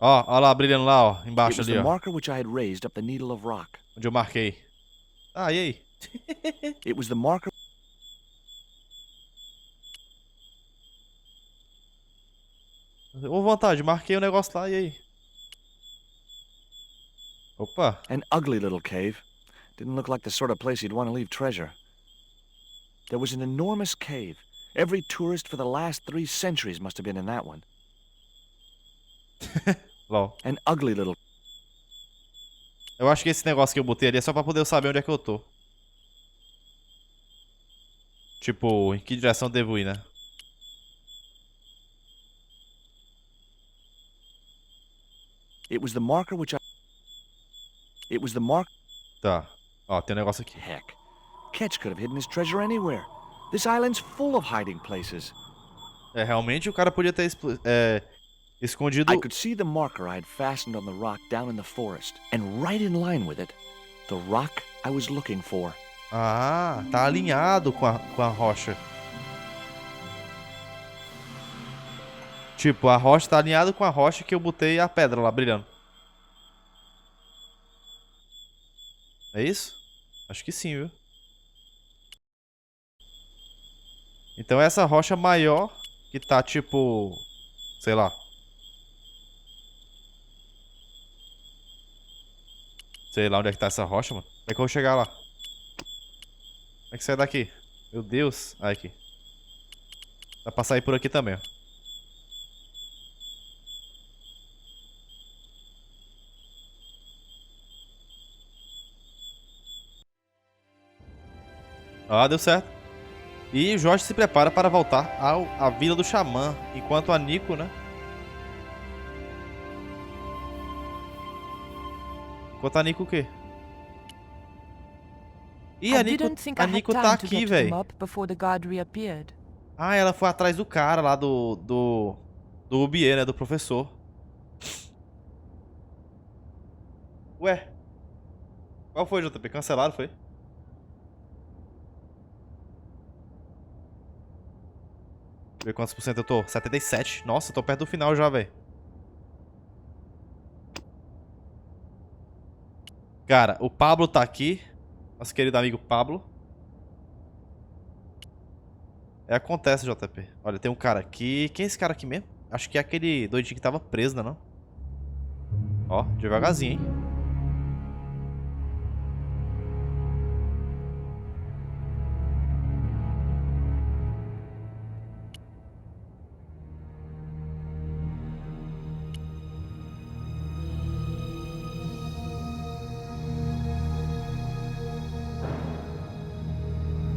[SPEAKER 1] Ó lá, brilhando lá, ó.
[SPEAKER 2] It
[SPEAKER 1] Embaixo
[SPEAKER 2] was
[SPEAKER 1] ali,
[SPEAKER 2] the
[SPEAKER 1] ó.
[SPEAKER 2] marker which I had raised up the needle of rock.
[SPEAKER 1] Onde eu marquei. Ah, e aí?
[SPEAKER 2] It was the marker.
[SPEAKER 1] Ô, vontade, marquei o negócio lá, e aí? Opa.
[SPEAKER 2] An ugly little cave. Didn't look like the sort of place you'd want to leave treasure. There was an enormous cave. Every tourist for the last 3 centuries must have been in that one.
[SPEAKER 1] LOL.
[SPEAKER 2] An ugly little.
[SPEAKER 1] Eu acho que esse negócio que eu botei ali é só pra poder eu saber onde é que eu tô. Tipo, em que direção eu devo ir, né?
[SPEAKER 2] It was the marker which I. It was the mark.
[SPEAKER 1] Tá. Ó, tem um negócio aqui.
[SPEAKER 2] Heck. Ketch could have hidden his treasure anywhere. This island's full of hiding places.
[SPEAKER 1] É, realmente o cara podia ter escondido...
[SPEAKER 2] I could see the marker I had fastened on the rock down in the forest, and right in line with it, the rock I was looking for.
[SPEAKER 1] Ah, tá alinhado com a rocha. Tipo, a rocha tá alinhada com a rocha que eu botei a pedra lá brilhando. É isso? Acho que sim, viu? Então essa rocha maior que tá tipo... Sei lá. Sei lá onde é que tá essa rocha, mano. Como é que eu vou chegar lá? Como é que sai daqui? Meu Deus. Ah, aqui. Dá pra sair por aqui também, ó. Ah, deu certo. E o Jorge se prepara para voltar à Vila do Xamã. Enquanto a Nico, né? Enquanto a Nico o quê? Ih,
[SPEAKER 4] I didn't think
[SPEAKER 1] a
[SPEAKER 4] I had
[SPEAKER 1] Nico tá
[SPEAKER 4] time to
[SPEAKER 1] aqui,
[SPEAKER 4] get to the
[SPEAKER 1] velho.
[SPEAKER 4] mob before the guard reappeared.
[SPEAKER 1] Ah, ela foi atrás do cara lá do Ubier, né? Do professor. Ué, qual foi, JP? Cancelaram, foi? Deixa eu ver quantos por cento eu tô. 77. Nossa, eu tô perto do final já, velho. Cara, o Pablo tá aqui. Nosso querido amigo Pablo. É, acontece, JP. Olha, tem um cara aqui. Quem é esse cara aqui mesmo? Acho que é aquele doidinho que tava preso, né, não? Ó, devagarzinho, hein?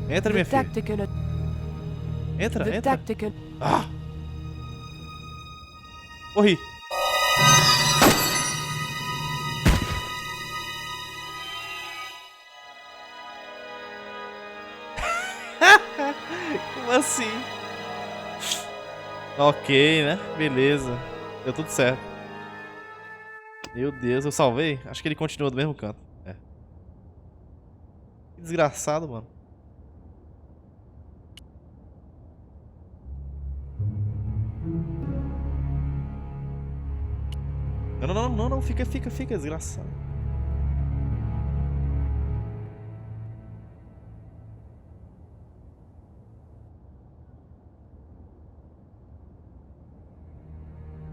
[SPEAKER 1] Entra, minha
[SPEAKER 4] The
[SPEAKER 1] filha.
[SPEAKER 4] tactical...
[SPEAKER 1] Entra,
[SPEAKER 4] The
[SPEAKER 1] entra.
[SPEAKER 4] tactical...
[SPEAKER 1] Ah! Morri. Como assim? Ok, né? Beleza. Deu tudo certo. Meu Deus, eu salvei? Acho que ele continua do mesmo canto. É. Que desgraçado, mano. Não, não, não, não, não. Fica, desgraçado.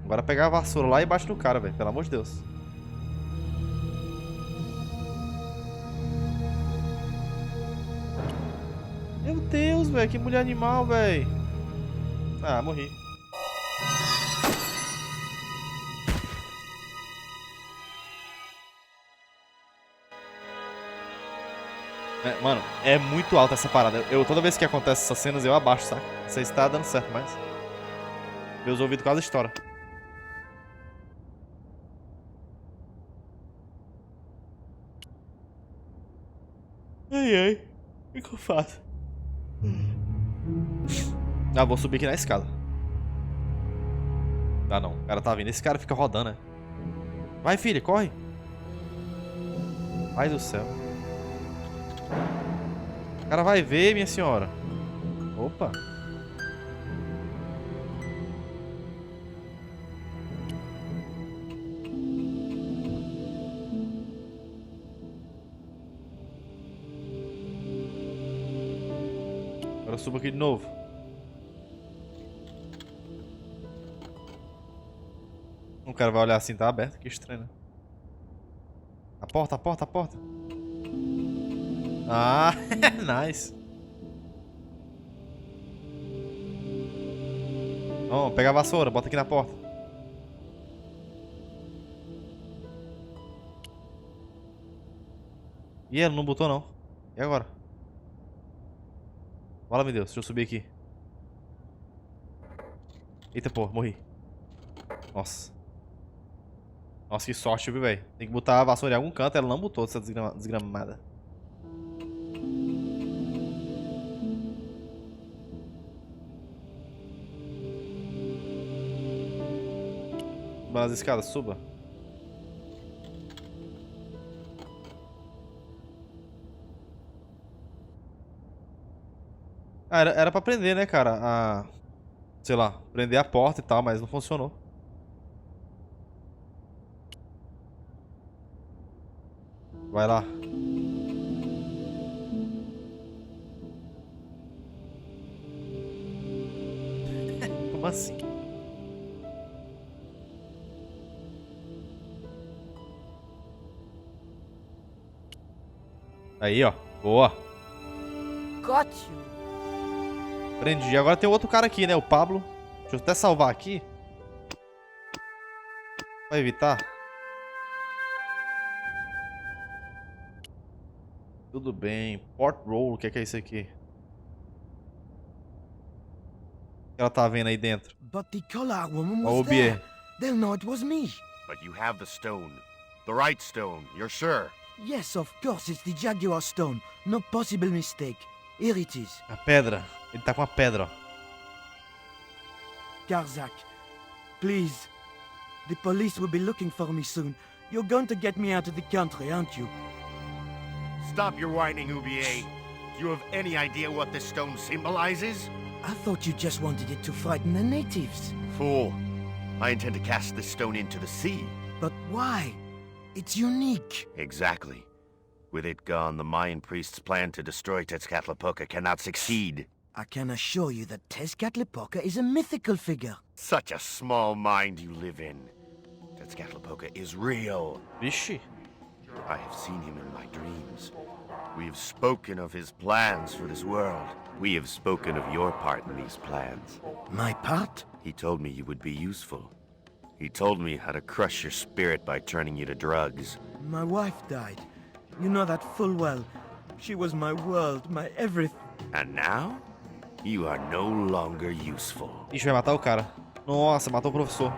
[SPEAKER 1] Agora pegar a vassoura lá e bate no cara, velho. Pelo amor de Deus. Meu Deus, velho. Que mulher animal, velho. Ah, morri. É, mano, é muito alta essa parada. Toda vez que acontece essas cenas, eu abaixo, saca? Você está dando certo, mas... Meus ouvidos quase estouram. Ai, ai. O que eu faço? Ah, vou subir aqui na escada. Ah, não. O cara tá vindo. Esse cara fica rodando, né? Vai, filha, corre. Ai do céu. O cara vai ver, minha senhora. Opa. Agora eu subo aqui de novo. O cara vai olhar assim, tá aberto. Que estranho, né? A porta, a porta, a porta. Ah, nice. Vamos, pega a vassoura, bota aqui na porta. Ih, ela não botou não. E agora? Fala, meu Deus, deixa eu subir aqui. Eita, pô, morri. Nossa. Nossa, que sorte, viu, velho? Tem que botar a vassoura em algum canto, ela não botou essa desgramada. Suba nas escadas, suba. Ah, era pra prender, né, cara? sei lá, prender a porta e tal, mas não funcionou. Vai lá. Como assim? Aí, ó. Boa.
[SPEAKER 4] Got you.
[SPEAKER 1] Prendi. Agora tem outro cara aqui, né? O Pablo. Deixa eu até salvar aqui. Vai evitar. Tudo bem. Port Roll, o que é isso aqui? O que ela tá vendo aí dentro?
[SPEAKER 5] But the collar woman
[SPEAKER 1] Ó,
[SPEAKER 5] was
[SPEAKER 1] o Bier.
[SPEAKER 5] there. They'll know it was me.
[SPEAKER 2] But you have the stone. The right stone, you're sure?
[SPEAKER 5] Yes, of course, it's the Jaguar stone. No possible mistake. Here it is.
[SPEAKER 1] A pedra. Ele tá com a pedra, ó.
[SPEAKER 5] Karzak, please. The police will be looking for me soon. You're going to get me out of the country, aren't you?
[SPEAKER 2] Stop your whining, Ubier. Do you have any idea what this stone symbolizes?
[SPEAKER 5] I thought you just wanted it to frighten the natives.
[SPEAKER 2] Fool. I intend to cast this stone into the sea.
[SPEAKER 5] But why? It's unique.
[SPEAKER 2] Exactly. With it gone, the Mayan priest's plan to destroy Tezcatlipoca cannot succeed.
[SPEAKER 5] I can assure you that Tezcatlipoca is a mythical figure.
[SPEAKER 2] Such a small mind you live in. Tezcatlipoca is real.
[SPEAKER 1] Vixe.
[SPEAKER 2] I have seen him in my dreams. We have spoken of his plans for this world. We have spoken of your part in these plans.
[SPEAKER 5] My part?
[SPEAKER 2] He told me you would be useful. He told me how to crush your spirit by turning you to drugs.
[SPEAKER 5] My wife died. You know that full well. She was my world, my everything.
[SPEAKER 2] And now, you are no longer useful.
[SPEAKER 1] Ixi, vai matar o cara. Nossa, matou o professor.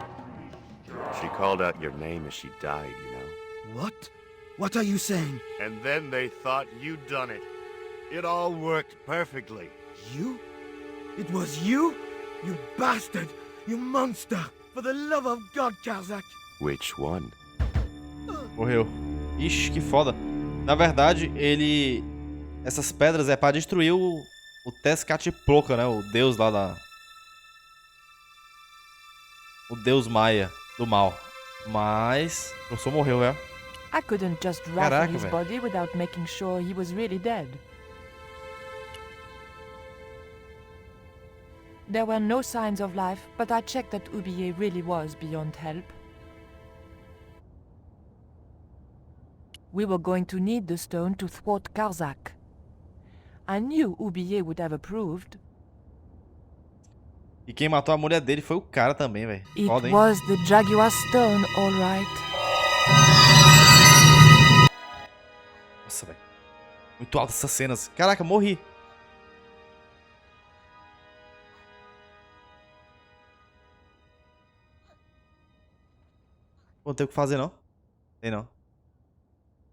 [SPEAKER 2] She called out your name as she died, you know?
[SPEAKER 5] What? What are you saying?
[SPEAKER 2] And then they thought you'd done it. It all worked perfectly.
[SPEAKER 5] You? It was you? You bastard! You monster! For the love of God, Karzak!
[SPEAKER 2] Which one?
[SPEAKER 1] Morreu. Ixi, que foda. Na verdade, ele... Essas pedras é pra destruir o Tezcatlipoca, né? O deus lá da... O deus maia do mal. Mas... O professor morreu, velho.
[SPEAKER 4] I couldn't just
[SPEAKER 1] Caraca,
[SPEAKER 4] rifle his
[SPEAKER 1] velho.
[SPEAKER 4] body without making sure he was really dead. There were no signs of life, but I checked that Ubier really was beyond help. We were going to need the stone to thwart Karzak. I knew Ubier would have approved.
[SPEAKER 1] E quem matou a mulher dele foi o cara também, velho.
[SPEAKER 4] It
[SPEAKER 1] Foda, hein?
[SPEAKER 4] was the Jaguar stone, all right.
[SPEAKER 1] Nossa, velho. Muito altas essas cenas. Caraca, morri. Não tem o que fazer, não? Tem não.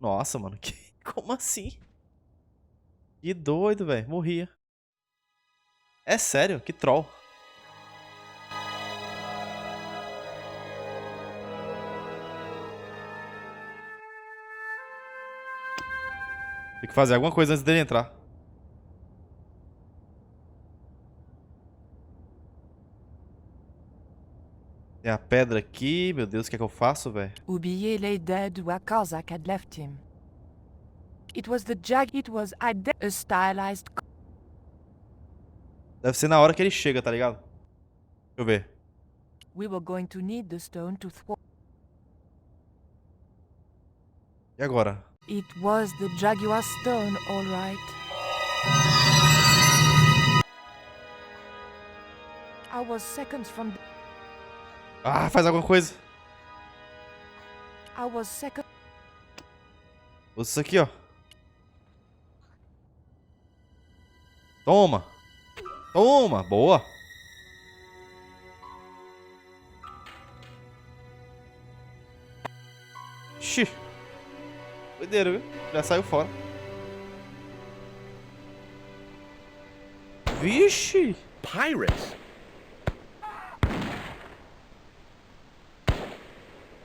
[SPEAKER 1] Nossa, mano. Como assim? Que doido, velho. Morria. É sério? Que troll. Tem que fazer alguma coisa antes dele entrar. Tem a pedra aqui. Meu Deus, o que é que eu faço, velho?
[SPEAKER 4] Ubier lay dead where Karzak had left him. It was a stylized...
[SPEAKER 1] Deve ser na hora que ele chega, tá ligado? Deixa eu ver.
[SPEAKER 4] We were going to need the stone to thwart...
[SPEAKER 1] E agora?
[SPEAKER 4] It was the Jaguar stone, all right. I was seconds from...
[SPEAKER 1] Ah, faz alguma coisa.
[SPEAKER 4] I was second...
[SPEAKER 1] Usa isso aqui, ó. Toma. Toma. Boa. Xi. Doideira, viu? Já saiu fora. Vixe.
[SPEAKER 2] Pirates?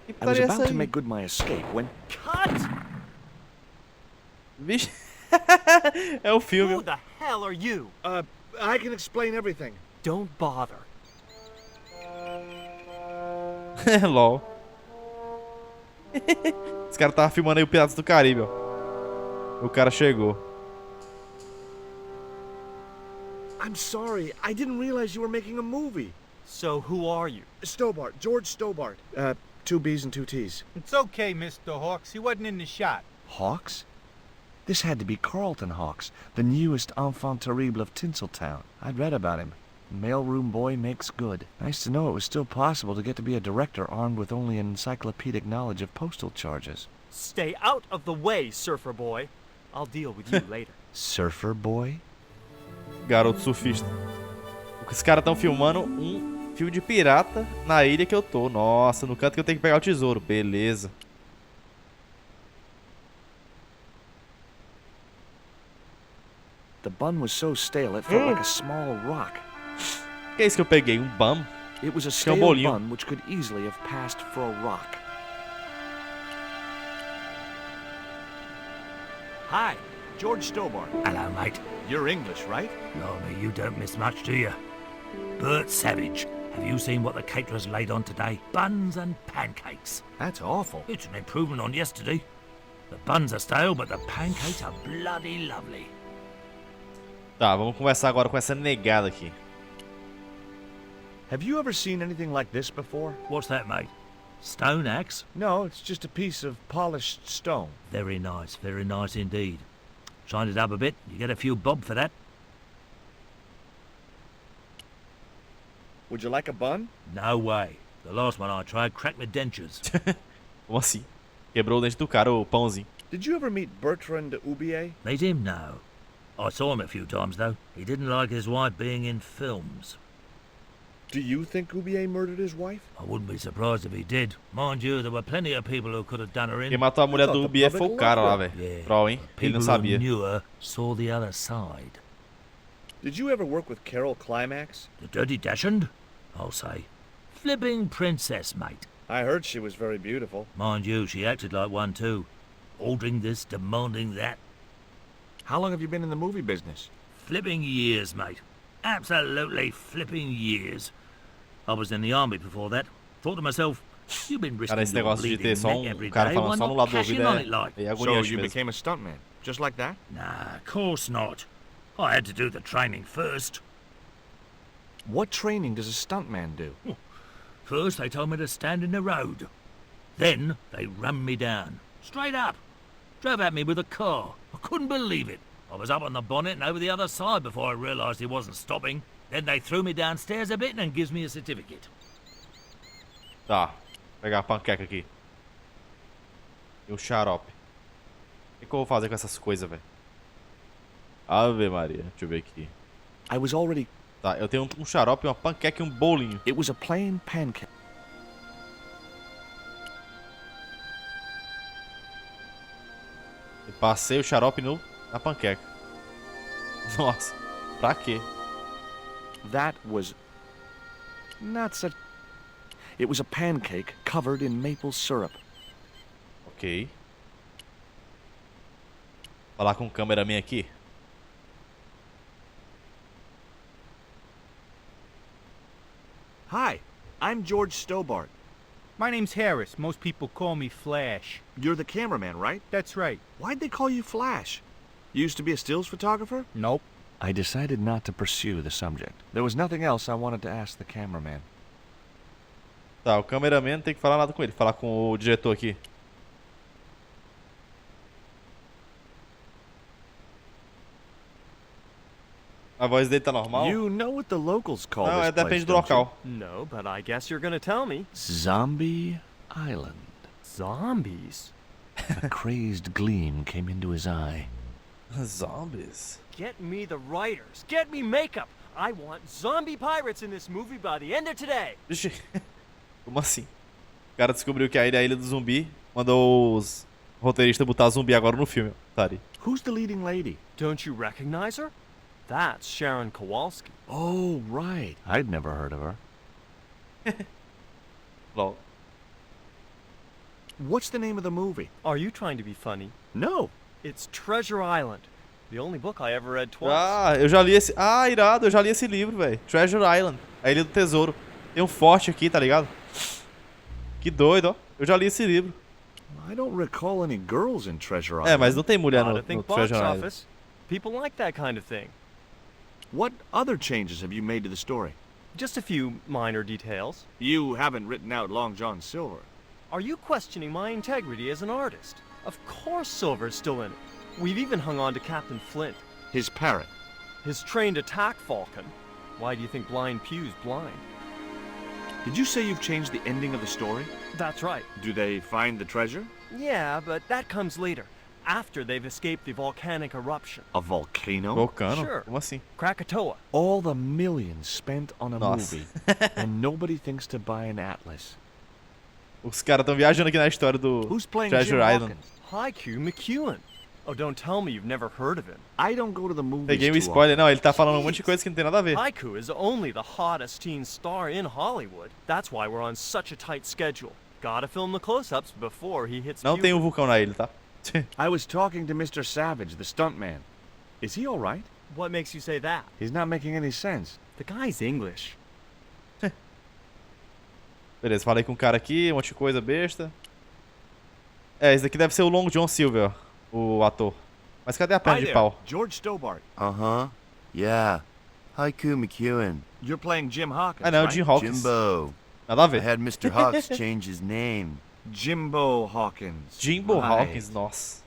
[SPEAKER 1] Que
[SPEAKER 2] I was
[SPEAKER 1] putaria é
[SPEAKER 2] about
[SPEAKER 1] essa
[SPEAKER 2] to
[SPEAKER 1] aí?
[SPEAKER 2] make good my escape when... Cut!
[SPEAKER 1] Vixe. É o filme.
[SPEAKER 6] Who the hell are you?
[SPEAKER 7] I can explain everything.
[SPEAKER 6] Don't bother.
[SPEAKER 1] LOL. Esse cara tava filmando aí o Piratas do Caribe, ó. O cara chegou.
[SPEAKER 2] I'm sorry. I didn't realize you were making a movie.
[SPEAKER 6] So who are you?
[SPEAKER 2] Stobart, George Stobart. 2 B's and 2 T's.
[SPEAKER 6] It's okay, Mr. Hawks. He wasn't in the shot.
[SPEAKER 2] Hawks? This had to be Carlton Hawks, the newest enfant terrible of Tinseltown. I'd read about him. Mailroom boy makes good. Nice to know it was still possible to get to be a director armed with only an encyclopedic knowledge of postal charges.
[SPEAKER 6] Stay out of the way, surfer boy. I'll deal with you later.
[SPEAKER 2] Surfer boy?
[SPEAKER 1] Garoto surfista. Os caras estão filmando um filme de pirata na ilha que eu tô. Nossa, no canto que eu tenho que pegar o tesouro. Beleza.
[SPEAKER 2] The bun was so stale it felt like a small rock.
[SPEAKER 1] Que é isso que eu peguei? Um bum?
[SPEAKER 2] It was a
[SPEAKER 1] Que é um
[SPEAKER 2] stale
[SPEAKER 1] bolinho.
[SPEAKER 2] bun which could easily have passed for a rock. Hi, George Stobart.
[SPEAKER 7] Hello, mate.
[SPEAKER 2] You're English, right?
[SPEAKER 7] Blimey, you don't miss much, do you? Bert Savage, have you seen what the caterers laid on today? Buns and pancakes.
[SPEAKER 2] That's awful.
[SPEAKER 7] It's an improvement on yesterday. The buns are stale, but the pancakes are bloody lovely.
[SPEAKER 1] Tá, vamos conversar agora com essa negada aqui.
[SPEAKER 2] Have you ever seen anything like this before?
[SPEAKER 7] What's that, mate? Stone axe?
[SPEAKER 2] No, it's just a piece of polished stone.
[SPEAKER 7] Very nice indeed. Shine it up a bit, you get a few bob for that.
[SPEAKER 2] Would you like a bun?
[SPEAKER 7] No way. The last one I tried cracked my dentures.
[SPEAKER 1] Como assim? Quebrou o dente do cara, o pãozinho.
[SPEAKER 2] Did you ever meet Bertrand Oubier?
[SPEAKER 7] Meet him? No. I saw him a few times, though. He didn't like his wife being in films.
[SPEAKER 2] Do you think Oubier murdered his wife?
[SPEAKER 7] I wouldn't be surprised if he did. Mind you, there were plenty of people who could have done her in.
[SPEAKER 1] Quem matou a mulher do Ubier foi o cara lá, velho.
[SPEAKER 7] Yeah.
[SPEAKER 1] Pro, hein? Ele não
[SPEAKER 7] People who
[SPEAKER 1] sabia.
[SPEAKER 7] knew her saw the other side.
[SPEAKER 2] Did you ever work with Carol Climax?
[SPEAKER 7] The Dirty Dachshund? I'll say. Flipping princess, mate.
[SPEAKER 2] I heard she was very beautiful.
[SPEAKER 7] Mind you, she acted like one too. Ordering this, demanding that.
[SPEAKER 2] How long have you been in the movie business?
[SPEAKER 7] Flipping years, mate. Absolutely flipping years. I was in the army before that. Thought to myself, you've been risking
[SPEAKER 1] Cara, esse
[SPEAKER 7] your
[SPEAKER 1] negócio de
[SPEAKER 7] bleeding
[SPEAKER 1] ter só
[SPEAKER 7] neck every
[SPEAKER 1] cara
[SPEAKER 7] day, why
[SPEAKER 1] falando só no
[SPEAKER 7] not
[SPEAKER 1] lado do
[SPEAKER 7] cash in
[SPEAKER 1] ouvido
[SPEAKER 7] on it like?
[SPEAKER 1] é
[SPEAKER 2] So
[SPEAKER 1] agoniante
[SPEAKER 2] you
[SPEAKER 1] mesmo.
[SPEAKER 2] became a stuntman, just like that?
[SPEAKER 7] Nah, of course not. I had to do the training first.
[SPEAKER 2] What training does a stuntman do?
[SPEAKER 7] First, they told me to stand in the road. Then, they run me down. Straight up. Drove at me with a car. I couldn't believe it. I was up on the bonnet and over the other side before I realised he wasn't stopping. Then they threw me downstairs a bit and gives me a certificate.
[SPEAKER 1] Tá, vou pegar a panqueca aqui. E o xarope. O que eu vou fazer com essas coisas, velho? Ave Maria, deixa eu ver aqui.
[SPEAKER 2] I was already...
[SPEAKER 1] Tá, eu tenho um xarope, uma panqueca e um bolinho.
[SPEAKER 2] It was a plain pancake.
[SPEAKER 1] Eu passei o xarope na panqueca. Nossa, pra quê?
[SPEAKER 2] That was... not such... It was a pancake covered in maple syrup.
[SPEAKER 1] Ok. Falar com o cameraman aqui.
[SPEAKER 2] Hi, I'm George Stobart.
[SPEAKER 6] My name's Harris. Most people call me Flash.
[SPEAKER 2] You're the cameraman, right?
[SPEAKER 6] That's right.
[SPEAKER 2] Why'd they call you Flash? You used to be a stills photographer?
[SPEAKER 6] Nope.
[SPEAKER 2] I decided not to pursue the subject. There was nothing else I wanted to ask the cameraman.
[SPEAKER 1] Tá, o cameraman não tem que falar nada com ele. Falar com o diretor aqui. A voz dele tá normal?
[SPEAKER 2] You know what the locals call
[SPEAKER 1] Não,
[SPEAKER 2] this
[SPEAKER 1] depende
[SPEAKER 2] place,
[SPEAKER 1] do
[SPEAKER 2] don't you?
[SPEAKER 1] local.
[SPEAKER 8] No, but I guess you're gonna tell me.
[SPEAKER 2] Zombie Island.
[SPEAKER 8] Zombies?
[SPEAKER 2] A crazed gleam came into his eye.
[SPEAKER 1] Zombies.
[SPEAKER 8] Get me the writers. Get me makeup. I want zombie pirates in this movie by the end of today.
[SPEAKER 1] Vixe, como assim? O cara descobriu que a ilha é a ilha do zumbi. Mandou os roteiristas botar zumbi agora no filme. Tari.
[SPEAKER 2] Who's the leading lady?
[SPEAKER 8] Don't you recognize her? That's Sharon Kowalski.
[SPEAKER 2] Oh, right. I'd never heard of her.
[SPEAKER 1] Lol.
[SPEAKER 2] What's the name of the movie?
[SPEAKER 8] Are you trying to be funny?
[SPEAKER 2] No.
[SPEAKER 8] It's Treasure Island. The only book I ever read twice.
[SPEAKER 1] Ah, eu já li esse... Ah, irado, eu já li esse livro, velho. Treasure Island. A Ilha do Tesouro. Tem um forte aqui, tá ligado? Que doido, ó. Eu já li esse livro.
[SPEAKER 2] I don't recall any girls in Treasure Island.
[SPEAKER 1] É, mas não tem mulher no,
[SPEAKER 8] Gotta think
[SPEAKER 1] no
[SPEAKER 8] box
[SPEAKER 1] Treasure Island.
[SPEAKER 8] office. People like that kind of thing.
[SPEAKER 2] What other changes have you made to the story?
[SPEAKER 8] Just a few minor details.
[SPEAKER 2] You haven't written out Long John Silver.
[SPEAKER 8] Are you questioning my integrity as an artist? Of course Silver's still in it. We've even hung on to Captain Flint.
[SPEAKER 2] His parrot.
[SPEAKER 8] His trained attack falcon. Why do you think Blind Pew's blind?
[SPEAKER 2] Did you say you've changed the ending of the story?
[SPEAKER 8] That's right.
[SPEAKER 2] Do they find the treasure?
[SPEAKER 8] Yeah, but that comes later. After they've escaped the volcanic eruption.
[SPEAKER 2] A volcano?
[SPEAKER 1] Vulcano?
[SPEAKER 8] Sure.
[SPEAKER 1] Como assim?
[SPEAKER 8] Krakatoa.
[SPEAKER 2] All the millions spent on a
[SPEAKER 1] Nossa.
[SPEAKER 2] movie, and nobody thinks to buy an atlas.
[SPEAKER 1] Os caras estão viajando aqui na história do
[SPEAKER 2] Who's playing
[SPEAKER 1] Treasure
[SPEAKER 2] Jim
[SPEAKER 1] Island.
[SPEAKER 2] Hawkins?
[SPEAKER 8] Haiku McEwen. Oh, don't tell me you've never heard of him.
[SPEAKER 2] I don't go to the movies
[SPEAKER 1] Peguei um
[SPEAKER 2] too
[SPEAKER 1] spoiler.
[SPEAKER 2] often.
[SPEAKER 1] Não, ele tá falando um monte de coisa que não tem nada a ver.
[SPEAKER 8] Haiku is only the hottest teen star in Hollywood. That's why we're on such a tight schedule. Gotta film the close-ups before he hits
[SPEAKER 1] Não tem um vulcão na ilha, tá?
[SPEAKER 2] I was talking to Mr. Savage, the stuntman. Is he all right?
[SPEAKER 8] What makes you say that?
[SPEAKER 2] He's not making any sense.
[SPEAKER 8] The guy's English.
[SPEAKER 1] Beleza, falei com o cara aqui, um monte de coisa besta. É, esse daqui deve ser o Long John Silver, o ator. Mas cadê a perna
[SPEAKER 2] Hi
[SPEAKER 1] de
[SPEAKER 2] there,
[SPEAKER 1] pau?
[SPEAKER 2] George Stobart.
[SPEAKER 9] Uh-huh. Yeah. Haiku McEwen.
[SPEAKER 2] You're playing Jim Hawkins,
[SPEAKER 1] Ah não,
[SPEAKER 2] right?
[SPEAKER 1] Jim Hawkins.
[SPEAKER 9] Jimbo.
[SPEAKER 1] Nada a
[SPEAKER 9] I
[SPEAKER 1] ver.
[SPEAKER 9] had Mr. Hawks change his name.
[SPEAKER 2] Jimbo Hawkins.
[SPEAKER 1] Jimbo
[SPEAKER 2] Right.
[SPEAKER 1] Hawkins, nossa.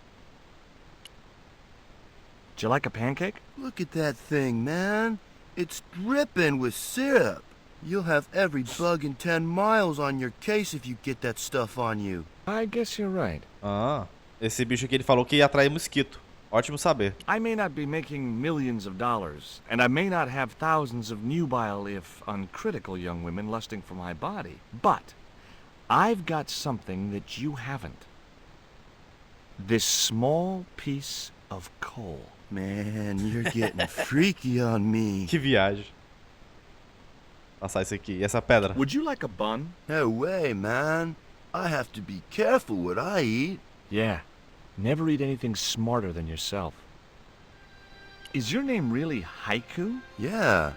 [SPEAKER 2] Do you like a pancake?
[SPEAKER 9] Look at that thing, man. It's dripping with syrup. You'll have every bug in 10 miles on your case if you get that stuff on you.
[SPEAKER 2] I guess you're right.
[SPEAKER 1] Ah, esse bicho aqui ele falou que ia atrair mosquito. Ótimo saber.
[SPEAKER 2] I may not be making millions of dollars, and I may not have thousands of nubile, if uncritical, young women lusting for my body, but I've got something that you haven't. This small piece of coal.
[SPEAKER 9] Man, you're getting freaky on me.
[SPEAKER 1] Que viagem. Passar isso aqui. E essa pedra?
[SPEAKER 2] Would you like a bun?
[SPEAKER 9] No way, man. I have to be careful what I eat.
[SPEAKER 2] Yeah. Never eat anything smarter than yourself. Is your name really Haiku?
[SPEAKER 9] Yeah.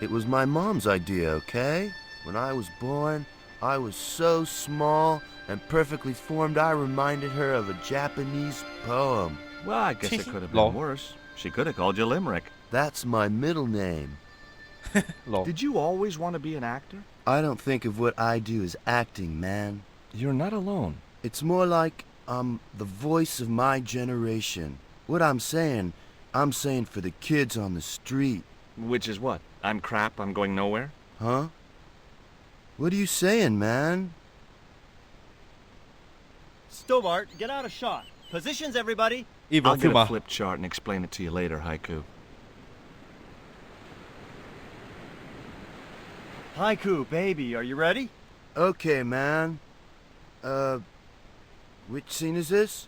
[SPEAKER 9] It was my mom's idea, okay? When I was born, I was so small and perfectly formed I reminded her of a Japanese poem.
[SPEAKER 2] Well, I guess it could have
[SPEAKER 1] Lol.
[SPEAKER 2] been worse. She could have called you Limerick.
[SPEAKER 9] That's my middle name.
[SPEAKER 1] Lol.
[SPEAKER 2] Did you always want to be an actor?
[SPEAKER 9] I don't think of what I do as acting, man.
[SPEAKER 2] You're not alone.
[SPEAKER 9] It's more like I'm the voice of my generation. What I'm saying for the kids on the street.
[SPEAKER 2] Which is what? I'm crap, I'm going nowhere?
[SPEAKER 9] Huh? What are you saying, man?
[SPEAKER 8] Stobart, get out a shot. Positions, everybody.
[SPEAKER 1] Ih,
[SPEAKER 2] I'll
[SPEAKER 1] vamos
[SPEAKER 2] get a
[SPEAKER 1] filmar.
[SPEAKER 2] flip chart and explain it to you later, Haiku.
[SPEAKER 8] Haiku, baby, are you ready?
[SPEAKER 9] Okay, man. Which scene is this?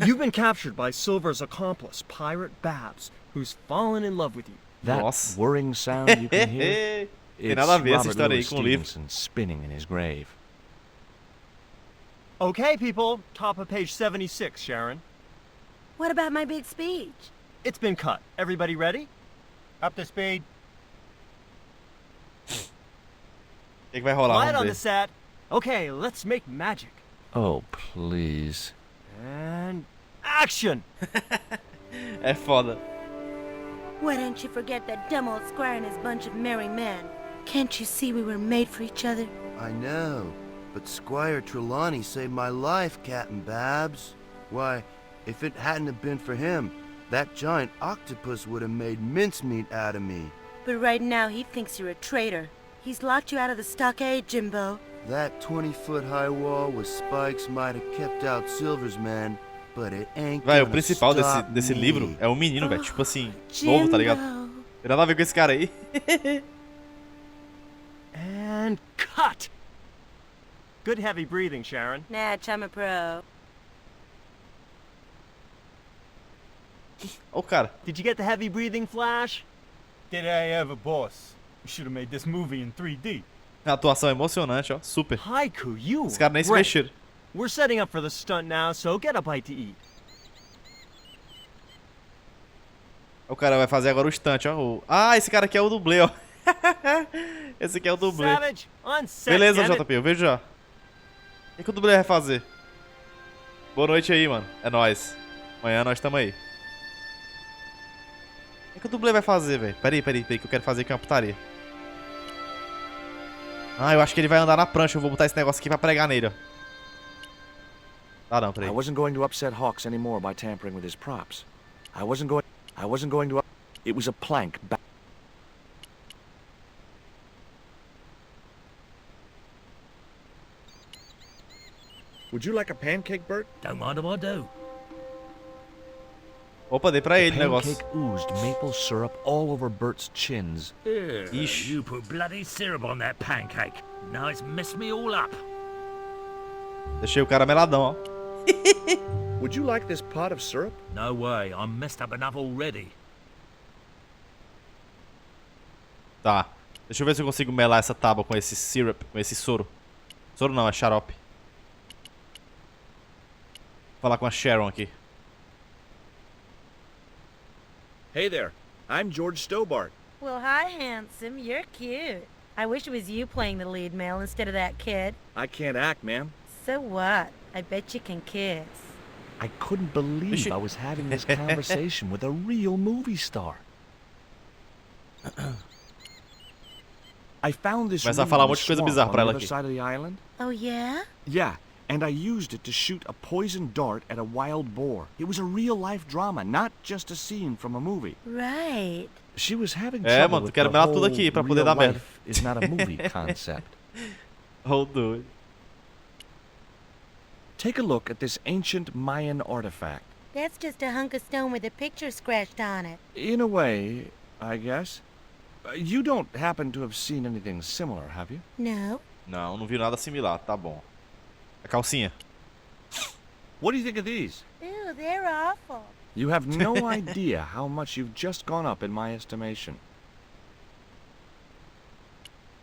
[SPEAKER 8] You've been captured by Silver's accomplice, Pirate Babs, who's fallen in love with you.
[SPEAKER 2] That
[SPEAKER 1] Nossa.
[SPEAKER 2] whirring sound you can hear?
[SPEAKER 1] Tem nada a ver essa
[SPEAKER 2] Robert
[SPEAKER 1] história aí
[SPEAKER 2] Louis
[SPEAKER 1] com o livro.
[SPEAKER 2] Stevenson spinning in his grave.
[SPEAKER 8] Okay, people, top of page 76, Sharon.
[SPEAKER 10] What about my big speech?
[SPEAKER 8] It's been cut. Everybody ready? Up to speed.
[SPEAKER 1] O que vai rolar?
[SPEAKER 8] Light on the
[SPEAKER 1] Vamos ver.
[SPEAKER 8] set. Okay, let's make magic.
[SPEAKER 2] Oh, please.
[SPEAKER 8] And action!
[SPEAKER 1] É foda.
[SPEAKER 10] Why don't you forget that dumb old squire and his bunch of merry men? Can't you see we were made for each other?
[SPEAKER 9] I know, but Squire Trelawney saved my life, Captain Babs. Why, if it hadn't have been for him, that giant octopus would have made mincemeat out of me.
[SPEAKER 10] But right now he thinks you're a traitor. He's locked you out of the stockade, Jimbo.
[SPEAKER 9] That 20-foot-high wall with spikes might have kept out Silver's men, but it ain't
[SPEAKER 1] Vai, o
[SPEAKER 9] gonna
[SPEAKER 1] principal
[SPEAKER 9] stop
[SPEAKER 1] desse
[SPEAKER 9] me.
[SPEAKER 1] livro é um menino, velho. Tipo assim, novo, tá ligado?
[SPEAKER 10] Jimbo.
[SPEAKER 1] Tem nada a ver com esse cara aí.
[SPEAKER 8] And cut! Good heavy breathing, Sharon.
[SPEAKER 10] Natch, I'm a pro.
[SPEAKER 1] Ó o cara.
[SPEAKER 8] Did you get the heavy breathing, Flash?
[SPEAKER 11] Did I ever, boss? We should have made this movie in 3D.
[SPEAKER 1] A atuação é emocionante, ó. Super.
[SPEAKER 8] Haiku, you
[SPEAKER 1] Os caras nem se
[SPEAKER 8] great.
[SPEAKER 1] mexeram.
[SPEAKER 8] We're setting up for the stunt now, so get a bite to eat.
[SPEAKER 1] O cara vai fazer agora o stunt, ó. Ah, esse cara aqui é o dublê, ó. Esse aqui é o dublê.
[SPEAKER 8] Savage, on set,
[SPEAKER 1] Beleza,
[SPEAKER 8] damn it.
[SPEAKER 1] JP, eu vejo já. O que o dublê vai fazer? Boa noite aí, mano. É nóis. Amanhã nós tamo aí. O que o dublê vai fazer, velho? Peraí, que eu quero fazer aqui uma putaria. Ah, eu acho que ele vai andar na prancha. Eu vou botar esse negócio aqui pra pregar nele, ó. Ah, não, peraí.
[SPEAKER 2] I wasn't going to upset Hawks anymore by tampering with his props. I wasn't going to... It was a plank back... Would you like a pancake, Bert?
[SPEAKER 7] Don't mind if I do.
[SPEAKER 1] Opa, dei pra ele o negócio.
[SPEAKER 2] Pancake oozed maple syrup all over Bert's chins.
[SPEAKER 1] Ixi.
[SPEAKER 7] You put bloody syrup on that pancake. Now it's messed me all up.
[SPEAKER 1] Deixei o cara meladão, ó.
[SPEAKER 2] Would you like this pot of syrup?
[SPEAKER 7] No way, I'm messed up enough already.
[SPEAKER 1] Tá. Deixa eu ver se eu consigo melar essa tábua com esse syrup, com esse soro. Soro não, é xarope. Vou falar com a Sharon aqui.
[SPEAKER 2] Hey there, I'm George Stobart.
[SPEAKER 10] Well, hi, handsome. You're cute. I wish it was you playing the lead male instead of that kid.
[SPEAKER 2] I can't act, ma'am.
[SPEAKER 10] So what? I bet you can kiss.
[SPEAKER 2] I couldn't believe I was having this conversation with a real movie star. I found this
[SPEAKER 1] Começa a
[SPEAKER 2] ring
[SPEAKER 1] falar
[SPEAKER 2] in the
[SPEAKER 1] de coisa
[SPEAKER 2] swamp
[SPEAKER 1] bizarra
[SPEAKER 2] on
[SPEAKER 1] pra
[SPEAKER 2] the
[SPEAKER 1] ela
[SPEAKER 2] other
[SPEAKER 1] aqui.
[SPEAKER 2] side of the island.
[SPEAKER 10] Oh, yeah?
[SPEAKER 2] Yeah, and I used it to shoot a poison dart at a wild boar. It was a real-life drama, not just a scene from a movie.
[SPEAKER 10] Right.
[SPEAKER 2] She was having
[SPEAKER 1] É,
[SPEAKER 2] trouble
[SPEAKER 1] mano, tu
[SPEAKER 2] with
[SPEAKER 1] quero
[SPEAKER 2] the
[SPEAKER 1] melar tudo
[SPEAKER 2] whole
[SPEAKER 1] aqui pra poder
[SPEAKER 2] real
[SPEAKER 1] dar merda.
[SPEAKER 2] life is not a movie concept.
[SPEAKER 1] Oh, doido.
[SPEAKER 2] Take a look at this ancient Mayan artifact.
[SPEAKER 10] That's just a hunk of stone with a picture scratched on it.
[SPEAKER 2] In a way, I guess. You don't happen to have seen anything similar, have you?
[SPEAKER 10] No.
[SPEAKER 1] Não vi nada similar, tá bom. A calcinha.
[SPEAKER 2] What do you think of these?
[SPEAKER 10] Ew, they're awful.
[SPEAKER 2] You have no idea how much you've just gone up in my estimation.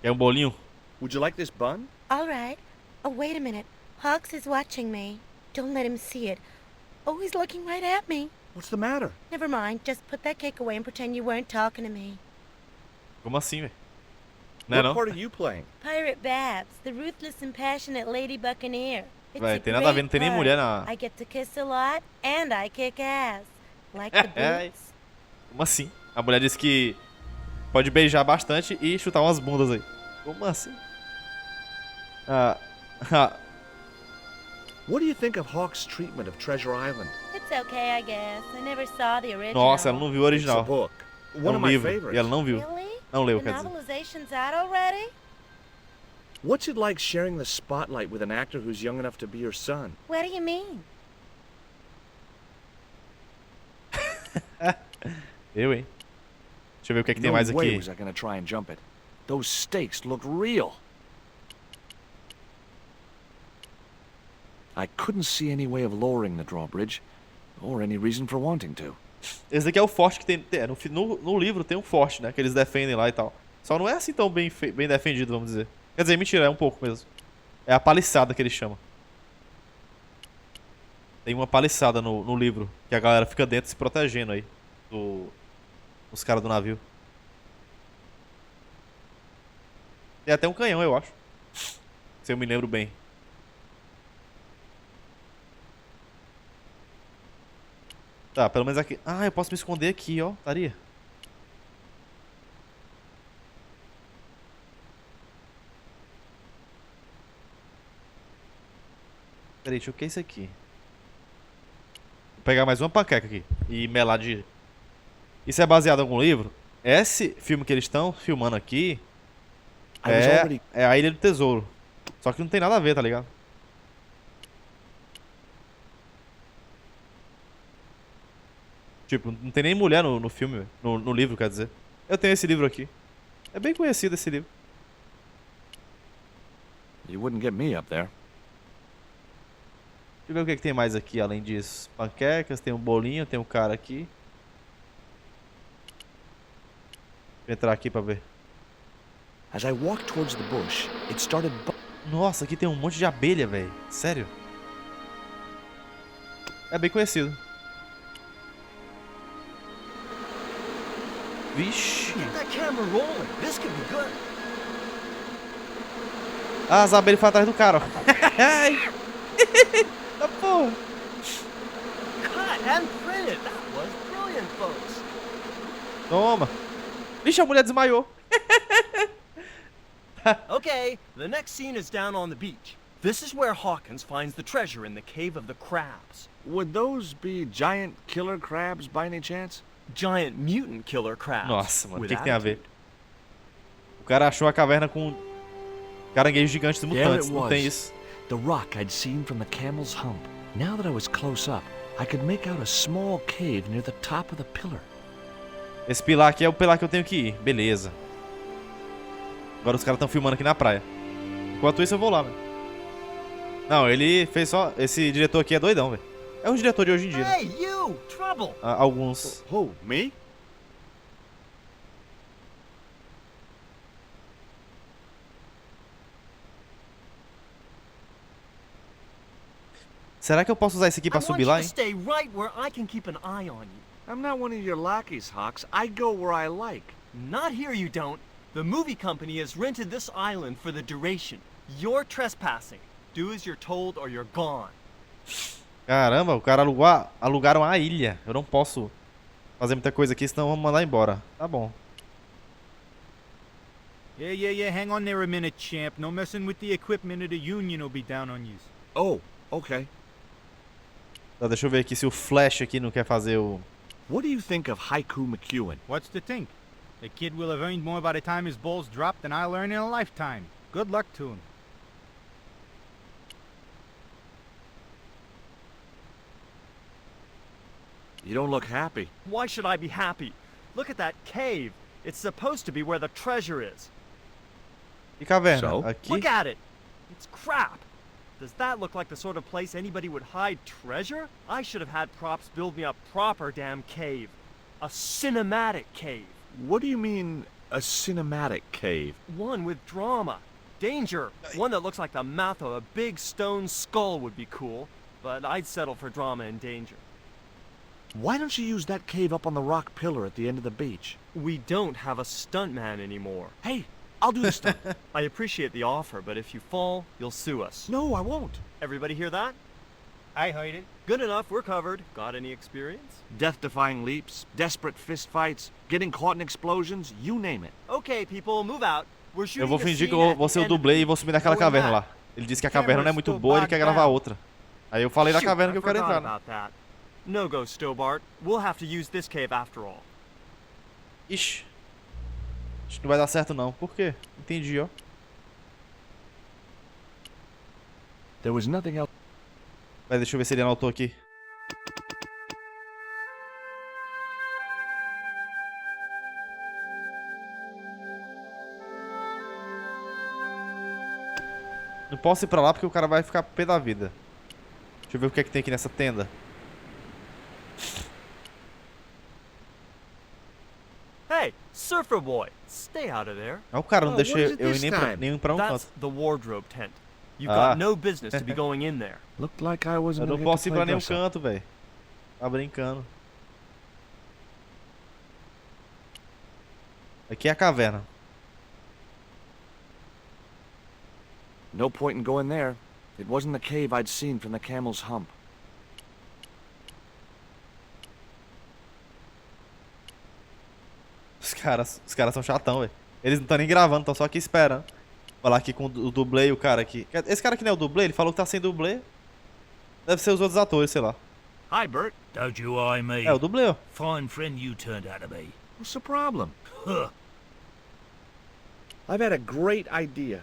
[SPEAKER 1] Quer bolinho?
[SPEAKER 2] Would you like this bun?
[SPEAKER 10] All right. Oh, wait a minute. Hawks is watching me. Don't let him see it. Oh, he's looking right at me.
[SPEAKER 2] What's the matter?
[SPEAKER 10] Never mind. Just put that cake away and pretend you weren't talking to me.
[SPEAKER 1] Como assim, velho? Não é não?
[SPEAKER 2] What part are you playing?
[SPEAKER 10] Pirate Babs, the ruthless and passionate lady buccaneer. It's
[SPEAKER 1] Vai,
[SPEAKER 10] a
[SPEAKER 1] tem nada a ver,
[SPEAKER 10] great
[SPEAKER 1] não tem nem
[SPEAKER 10] part.
[SPEAKER 1] mulher na...
[SPEAKER 10] I get to kiss a lot and I kick ass. Like the boots.
[SPEAKER 1] Como assim? A mulher disse que pode beijar bastante e chutar umas bundas aí. Como assim?
[SPEAKER 2] What do you think of Hawk's treatment of Treasure Island?
[SPEAKER 10] It's okay, I guess. I never saw the original.
[SPEAKER 1] Nossa, ela não viu o
[SPEAKER 2] It's a
[SPEAKER 1] original.
[SPEAKER 2] book.
[SPEAKER 1] É
[SPEAKER 2] One of my
[SPEAKER 1] livro.
[SPEAKER 2] favorites.
[SPEAKER 1] E ela não viu.
[SPEAKER 10] Really?
[SPEAKER 1] Não leu,
[SPEAKER 10] The
[SPEAKER 1] quer dizer.
[SPEAKER 10] novelization's out already?
[SPEAKER 2] What's it like sharing the spotlight with an actor who's young enough to be your son?
[SPEAKER 10] What do you mean?
[SPEAKER 1] Eu, hein? Deixa eu ver o que é que tem
[SPEAKER 2] No
[SPEAKER 1] mais
[SPEAKER 2] way
[SPEAKER 1] aqui.
[SPEAKER 2] was I gonna try and jump it. Those stakes look real. I couldn't see any way of lowering the drawbridge, or any reason for wanting to.
[SPEAKER 1] Esse daqui é o forte que tem... No livro tem um forte, né? Que eles defendem lá e tal. Só não é assim tão bem defendido, vamos dizer. Quer dizer, mentira, é um pouco mesmo. É a paliçada que eles chamam. Tem uma paliçada no livro. Que a galera fica dentro se protegendo aí. Dos caras do navio. Tem até um canhão, eu acho. Se eu me lembro bem. Tá, pelo menos aqui... Ah, eu posso me esconder aqui, ó. Estaria. Peraí, deixa eu... O que é isso aqui? Vou pegar mais uma panqueca aqui. E melar de... Isso é baseado em algum livro? Esse filme que eles estão filmando aqui... É a Ilha do Tesouro. Só que não tem nada a ver, tá ligado? Tipo, não tem nem mulher no filme, no livro, quer dizer. Eu tenho esse livro aqui. É bem conhecido esse livro.
[SPEAKER 2] You wouldn't get me up there.
[SPEAKER 1] Deixa eu ver o que, é que tem mais aqui, além disso. Panquecas, tem um bolinho, tem um cara aqui. Vou entrar aqui pra ver.
[SPEAKER 2] As I walked towards the bush, it started...
[SPEAKER 1] Nossa, aqui tem um monte de abelha, velho. Sério? É bem conhecido. Vixe.
[SPEAKER 8] Get that camera rolling. This could be good.
[SPEAKER 1] Ah, as abelhas foram atrás do cara, ó. Ai. Da porra.
[SPEAKER 8] Cut and printed. That was brilliant, folks.
[SPEAKER 1] Toma. Vixe, a mulher desmaiou.
[SPEAKER 8] Okay, the next scene is down on the beach. This is where Hawkins finds the treasure in the Cave of the Crabs.
[SPEAKER 2] Would those be giant killer crabs by any chance?
[SPEAKER 8] Giant mutant killer crabs.
[SPEAKER 1] Nossa, mano, o
[SPEAKER 8] with
[SPEAKER 1] que tem a ver?
[SPEAKER 8] attitude.
[SPEAKER 1] O cara achou a caverna com caranguejos gigantes e
[SPEAKER 2] There
[SPEAKER 1] mutantes,
[SPEAKER 2] it
[SPEAKER 1] não tem
[SPEAKER 2] was.
[SPEAKER 1] isso.
[SPEAKER 2] The rock I'd seen from the camel's hump. Now that I was close up, I could make out a small cave near the top of the pillar.
[SPEAKER 1] Esse pilar aqui é o pilar que eu tenho que ir, beleza. Agora os caras estão filmando aqui na praia. Enquanto isso eu vou lá, velho. Não, ele fez só... Esse diretor aqui é doidão, velho. É um diretor de hoje em dia, né?
[SPEAKER 8] Hey, you! Trouble!
[SPEAKER 1] Alguns...
[SPEAKER 2] Oh, me?
[SPEAKER 1] Será que eu posso usar esse aqui pra
[SPEAKER 8] I want
[SPEAKER 1] subir
[SPEAKER 8] you
[SPEAKER 1] lá,
[SPEAKER 8] to
[SPEAKER 1] hein?
[SPEAKER 8] stay right where I can keep an eye on you.
[SPEAKER 2] I'm not one of your lackeys, Hawks. I go where I like.
[SPEAKER 8] Not here, you don't. The movie company has rented this island for the duration. You're trespassing. Do as you're told or you're gone.
[SPEAKER 1] Caramba, o cara alugaram a ilha. Eu não posso fazer muita coisa aqui, senão vamos mandar embora. Tá bom.
[SPEAKER 11] Yeah, hang on there a minute, champ. No messing with the equipment or the union will be down on you.
[SPEAKER 2] Oh, okay.
[SPEAKER 1] Tá, deixa eu ver aqui se o Flash aqui não quer fazer o...
[SPEAKER 2] What do you think of Haiku McEwen?
[SPEAKER 11] What's to think? The kid will have earned more by the time his balls drop than I'll earn in a lifetime. Good luck to him.
[SPEAKER 2] You don't look happy.
[SPEAKER 8] Why should I be happy? Look at that cave. It's supposed to be where the treasure is.
[SPEAKER 1] E caverna?
[SPEAKER 2] So?
[SPEAKER 1] Aqui?
[SPEAKER 8] Look at it. It's crap. Does that look like the sort of place anybody would hide treasure? I should have had props build me a proper damn cave. A cinematic cave.
[SPEAKER 2] What do you mean, a cinematic cave?
[SPEAKER 8] One with drama. Danger. One that looks like the mouth of a big stone skull would be cool, but I'd settle for drama and danger.
[SPEAKER 2] Why don't you use that cave up on the rock pillar at the end of the beach?
[SPEAKER 8] We don't have a stuntman anymore.
[SPEAKER 2] Hey, I'll do the stunt.
[SPEAKER 8] I appreciate the offer, but if you fall, you'll sue us.
[SPEAKER 2] No, I won't.
[SPEAKER 8] Everybody hear that?
[SPEAKER 11] I heard it.
[SPEAKER 8] Good enough, we're covered. Got any experience?
[SPEAKER 2] Death-defying leaps, desperate fistfights, getting caught in explosions, you name it.
[SPEAKER 8] Okay, people, move out. We're
[SPEAKER 1] Eu
[SPEAKER 8] shooting
[SPEAKER 1] vou
[SPEAKER 8] a
[SPEAKER 1] fingir que
[SPEAKER 8] scene
[SPEAKER 1] eu
[SPEAKER 8] at
[SPEAKER 1] vou
[SPEAKER 8] the
[SPEAKER 1] ser o
[SPEAKER 8] end of
[SPEAKER 1] dublê
[SPEAKER 8] the
[SPEAKER 1] e vou subir naquela
[SPEAKER 8] Going
[SPEAKER 1] caverna
[SPEAKER 8] back.
[SPEAKER 1] lá. Ele disse que a caverna não é muito
[SPEAKER 8] Cameras
[SPEAKER 1] boa e ele
[SPEAKER 8] still
[SPEAKER 1] quer gravar
[SPEAKER 8] bogged
[SPEAKER 1] outra. Aí eu falei da
[SPEAKER 8] Shoot,
[SPEAKER 1] caverna que
[SPEAKER 8] I
[SPEAKER 1] eu quero
[SPEAKER 8] forgot
[SPEAKER 1] entrar, né?
[SPEAKER 8] about that. No go, Stobart. We'll have to use this cave after all.
[SPEAKER 1] Ixi. Acho que não vai dar certo não. Por quê? Entendi, ó.
[SPEAKER 2] There was nothing else.
[SPEAKER 1] Vai, deixa eu ver se ele anotou aqui. Não posso ir pra lá porque o cara vai ficar pé da vida. Deixa eu ver o que é que tem aqui nessa tenda.
[SPEAKER 8] Hey, surfer boy, stay out of there.
[SPEAKER 1] Ah, o cara não
[SPEAKER 2] Oh,
[SPEAKER 1] deixa
[SPEAKER 2] what is it
[SPEAKER 1] eu ir
[SPEAKER 2] this
[SPEAKER 1] nem pra
[SPEAKER 2] time?
[SPEAKER 1] um
[SPEAKER 8] That's
[SPEAKER 1] canto.
[SPEAKER 8] the wardrobe tent. You've
[SPEAKER 1] Ah.
[SPEAKER 8] got no business to be going in there.
[SPEAKER 2] Looked like I
[SPEAKER 1] Eu
[SPEAKER 2] wasn't
[SPEAKER 1] não
[SPEAKER 2] gonna get
[SPEAKER 1] posso
[SPEAKER 2] to
[SPEAKER 1] ir
[SPEAKER 2] play
[SPEAKER 1] pra nenhum
[SPEAKER 2] dress up.
[SPEAKER 1] canto, velho. Tá brincando. Aqui é a caverna.
[SPEAKER 2] No point in going there. It wasn't the cave I'd seen from the camel's hump.
[SPEAKER 1] Os caras são chatão, velho. Eles não estão nem gravando, estão só aqui esperando. Falar aqui com o dublê e o cara aqui. Esse cara aqui não é o dublê? Ele falou que tá sem dublê. Deve ser os outros atores, sei lá.
[SPEAKER 7] Hi, Bert. Don't you eye me.
[SPEAKER 1] É o dublê, ó.
[SPEAKER 7] Fine friend you turned out to be.
[SPEAKER 2] What's the problem?
[SPEAKER 7] Huh.
[SPEAKER 2] I've had a great idea.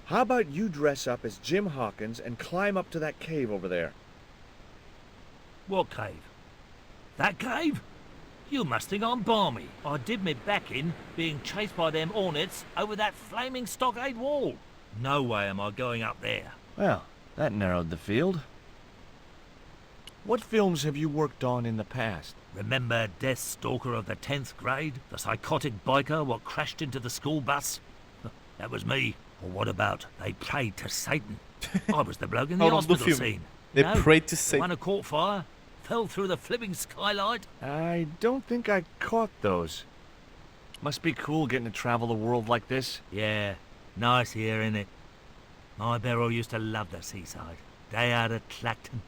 [SPEAKER 2] How about you dress up as Jim Hawkins and climb up to that cave over there?
[SPEAKER 7] What cave? That cave? You must think I'm balmy. I did me back in being chased by them hornets over that flaming stockade wall. No way am I going up there.
[SPEAKER 2] Well, that narrowed the field. What films have you worked on in the past?
[SPEAKER 7] Remember Death Stalker of the 10th grade? The psychotic biker what crashed into the school bus? That was me. Or what about They Prayed to Satan? I was the bloke in the
[SPEAKER 1] Oh, no, do
[SPEAKER 7] hospital
[SPEAKER 1] filme.
[SPEAKER 7] scene.
[SPEAKER 1] They
[SPEAKER 7] You know,
[SPEAKER 1] Prayed to
[SPEAKER 7] the
[SPEAKER 1] Satan.
[SPEAKER 7] one who caught fire, fell through the flipping skylight.
[SPEAKER 2] I don't think I caught those. Must be cool getting to travel the world like this.
[SPEAKER 7] Yeah, nice here, innit? My barrel used to love the seaside. Day out at Clacton.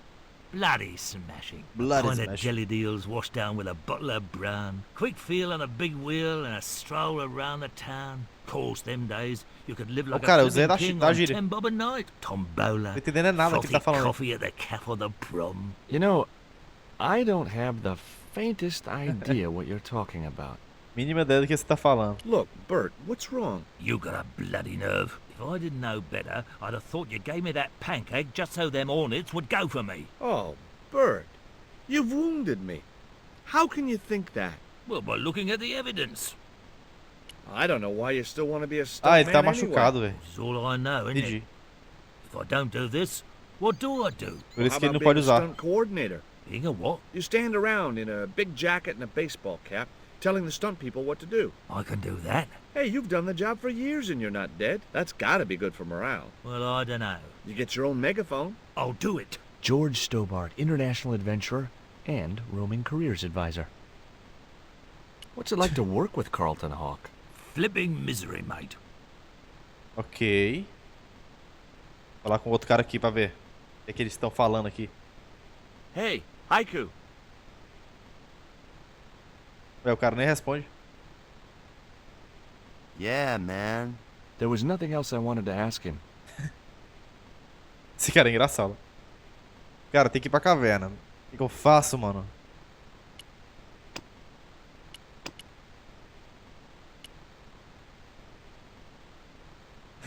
[SPEAKER 7] Bloody smashing.
[SPEAKER 1] Bloody
[SPEAKER 7] Pint of
[SPEAKER 1] smashing.
[SPEAKER 7] jelly deals washed down with a bottle of brown. Quick feel on a big wheel and a stroll around the town. Course, them days, you could live like
[SPEAKER 1] cara,
[SPEAKER 7] a
[SPEAKER 1] o Zé
[SPEAKER 7] flipping king
[SPEAKER 1] tá
[SPEAKER 7] on
[SPEAKER 1] gíria.
[SPEAKER 7] 10 bob a night. Tombola.
[SPEAKER 1] Não tô entendendo nada que ele tá
[SPEAKER 7] frothy
[SPEAKER 1] falando.
[SPEAKER 7] coffee at the cafe or the prom.
[SPEAKER 2] You know, I don't have the faintest idea what you're talking about.
[SPEAKER 1] Mínima ideia do que você tá falando.
[SPEAKER 2] Look, Bert, what's wrong?
[SPEAKER 7] You got a bloody nerve. If I didn't know better, I'd have thought you gave me that pancake just so them hornets would go for me.
[SPEAKER 2] Oh, Bert, you've wounded me. How can you think that?
[SPEAKER 7] Well, by looking at the evidence.
[SPEAKER 2] I don't know why you still want to be a
[SPEAKER 1] Ah, ele tá
[SPEAKER 2] stuntman
[SPEAKER 1] machucado, velho.
[SPEAKER 7] This is all I know, isn't
[SPEAKER 1] Entendi.
[SPEAKER 7] it? If I don't do this, what do I do?
[SPEAKER 1] Por isso que ele não pode usar.
[SPEAKER 2] Stunt coordinator.
[SPEAKER 7] Being a what?
[SPEAKER 2] You stand around in a big jacket and a baseball cap, telling the stunt people what to do.
[SPEAKER 7] I can do that.
[SPEAKER 2] Hey, you've done the job for years and you're not dead. That's gotta be good for morale.
[SPEAKER 7] Well, I don't know.
[SPEAKER 2] You get your own megaphone.
[SPEAKER 7] I'll do it.
[SPEAKER 2] George Stobart, international adventurer and roaming careers advisor. What's it like to work with Carlton Hawk?
[SPEAKER 7] Flipping misery, mate.
[SPEAKER 1] Ok. Vou falar com outro cara aqui pra ver o que eles estão falando aqui.
[SPEAKER 2] Hey, Haiku.
[SPEAKER 1] Ué, o cara nem responde.
[SPEAKER 9] Yeah, man.
[SPEAKER 2] There was nothing else I wanted to ask him.
[SPEAKER 1] Esse cara é engraçado. Cara, tem que ir pra caverna. O que eu faço, mano?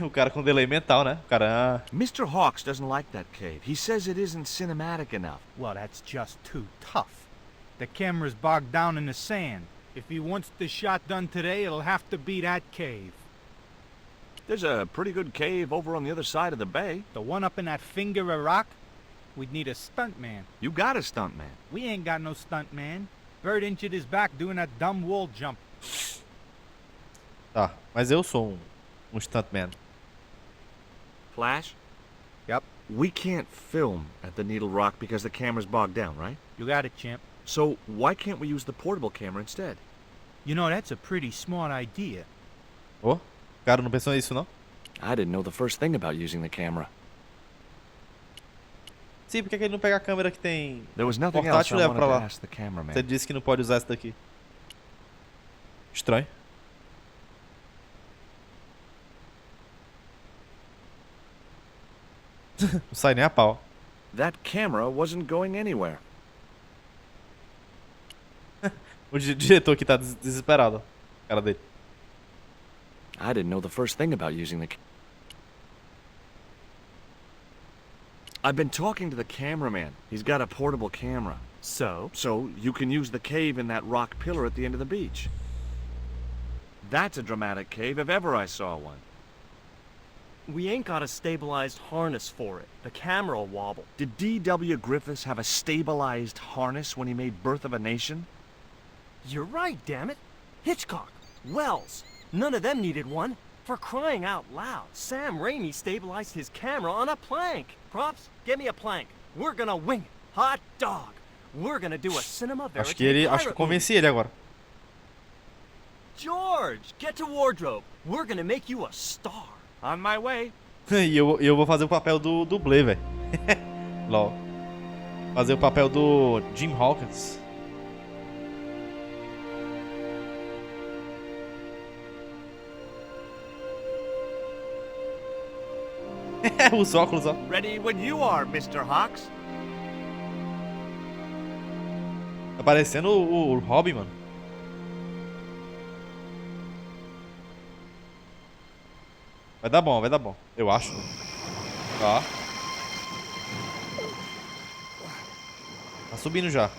[SPEAKER 1] O cara com delay mental, né? O cara...
[SPEAKER 2] Mr. Hawks doesn't like that cave. He says it isn't cinematic enough.
[SPEAKER 11] Well, that's just too tough. The camera's bogged down in the sand. If he wants the shot done today, it'll have to be that cave.
[SPEAKER 2] There's a pretty good cave over on the other side of the bay.
[SPEAKER 11] The one up in that finger of rock? We'd need a stuntman.
[SPEAKER 2] You got a stuntman.
[SPEAKER 11] We ain't got no stuntman. Bird injured his back doing that dumb wall jump.
[SPEAKER 1] Tá, mas eu sou um stuntman.
[SPEAKER 2] Flash?
[SPEAKER 11] Yep.
[SPEAKER 2] We can't film at the Needle Rock because the camera's bogged down, right?
[SPEAKER 11] You got it, champ.
[SPEAKER 2] So why can't we use the portable camera instead?
[SPEAKER 11] You know, that's a pretty smart idea.
[SPEAKER 1] Oh, o cara não pensou nisso, não?
[SPEAKER 2] I didn't know the first thing about using the camera.
[SPEAKER 1] Sim, por que ele não pega a câmera que tem
[SPEAKER 2] There was nothing else
[SPEAKER 1] portátil
[SPEAKER 2] I
[SPEAKER 1] e leva
[SPEAKER 2] wanted
[SPEAKER 1] pra
[SPEAKER 2] to
[SPEAKER 1] lá?
[SPEAKER 2] ask the cameraman.
[SPEAKER 1] Você disse que não pode usar essa daqui. Estranho. Não sai nem a pau.
[SPEAKER 2] That camera wasn't going anywhere.
[SPEAKER 1] O diretor aqui tá desesperado. A cara dele.
[SPEAKER 2] I didn't know the first thing about using the I've been talking to the cameraman. He's got a portable camera.
[SPEAKER 8] So?
[SPEAKER 2] So you can use the cave in that rock pillar at the end of the beach. That's a dramatic cave if ever I saw one.
[SPEAKER 8] We ain't got a stabilized harness for it. The camera'll wobble.
[SPEAKER 2] Did D.W. Griffiths have a stabilized harness when he made Birth of a Nation?
[SPEAKER 8] You're right, damn it. Hitchcock, Wells, none of them needed one. For crying out loud, Sam Raimi stabilized his camera on a plank. Props, get me a plank. We're gonna wing it. Hot dog. We're gonna do a cinema verite
[SPEAKER 1] Acho que eu
[SPEAKER 8] pirate
[SPEAKER 1] convenci ele agora.
[SPEAKER 8] George, get to wardrobe. We're gonna make you a star.
[SPEAKER 2] On my way.
[SPEAKER 1] E eu vou fazer o papel do dublê, velho. LOL. Fazer o papel do Jim Hawkins. Os óculos, ó.
[SPEAKER 2] Ready when you are, Mr. Hawks.
[SPEAKER 1] Tá parecendo o Robin, mano. Vai dar bom, vai dar bom. Eu acho. Ó. Tá subindo já.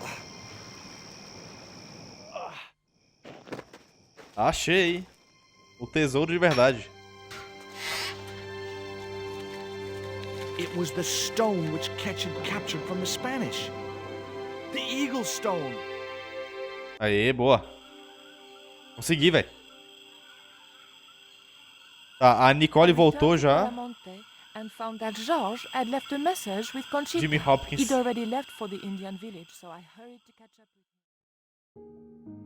[SPEAKER 1] Achei. O tesouro de verdade.
[SPEAKER 2] It was the stone which Ketch had captured from the Spanish. The Eagle Stone.
[SPEAKER 1] Aê, boa. Consegui, velho. Tá, a Nicole voltou já.
[SPEAKER 4] And found that George had left a message with Conchita.
[SPEAKER 1] Jimmy Hopkins.
[SPEAKER 4] He'd already left for the Indian village, so I hurried to catch up with him.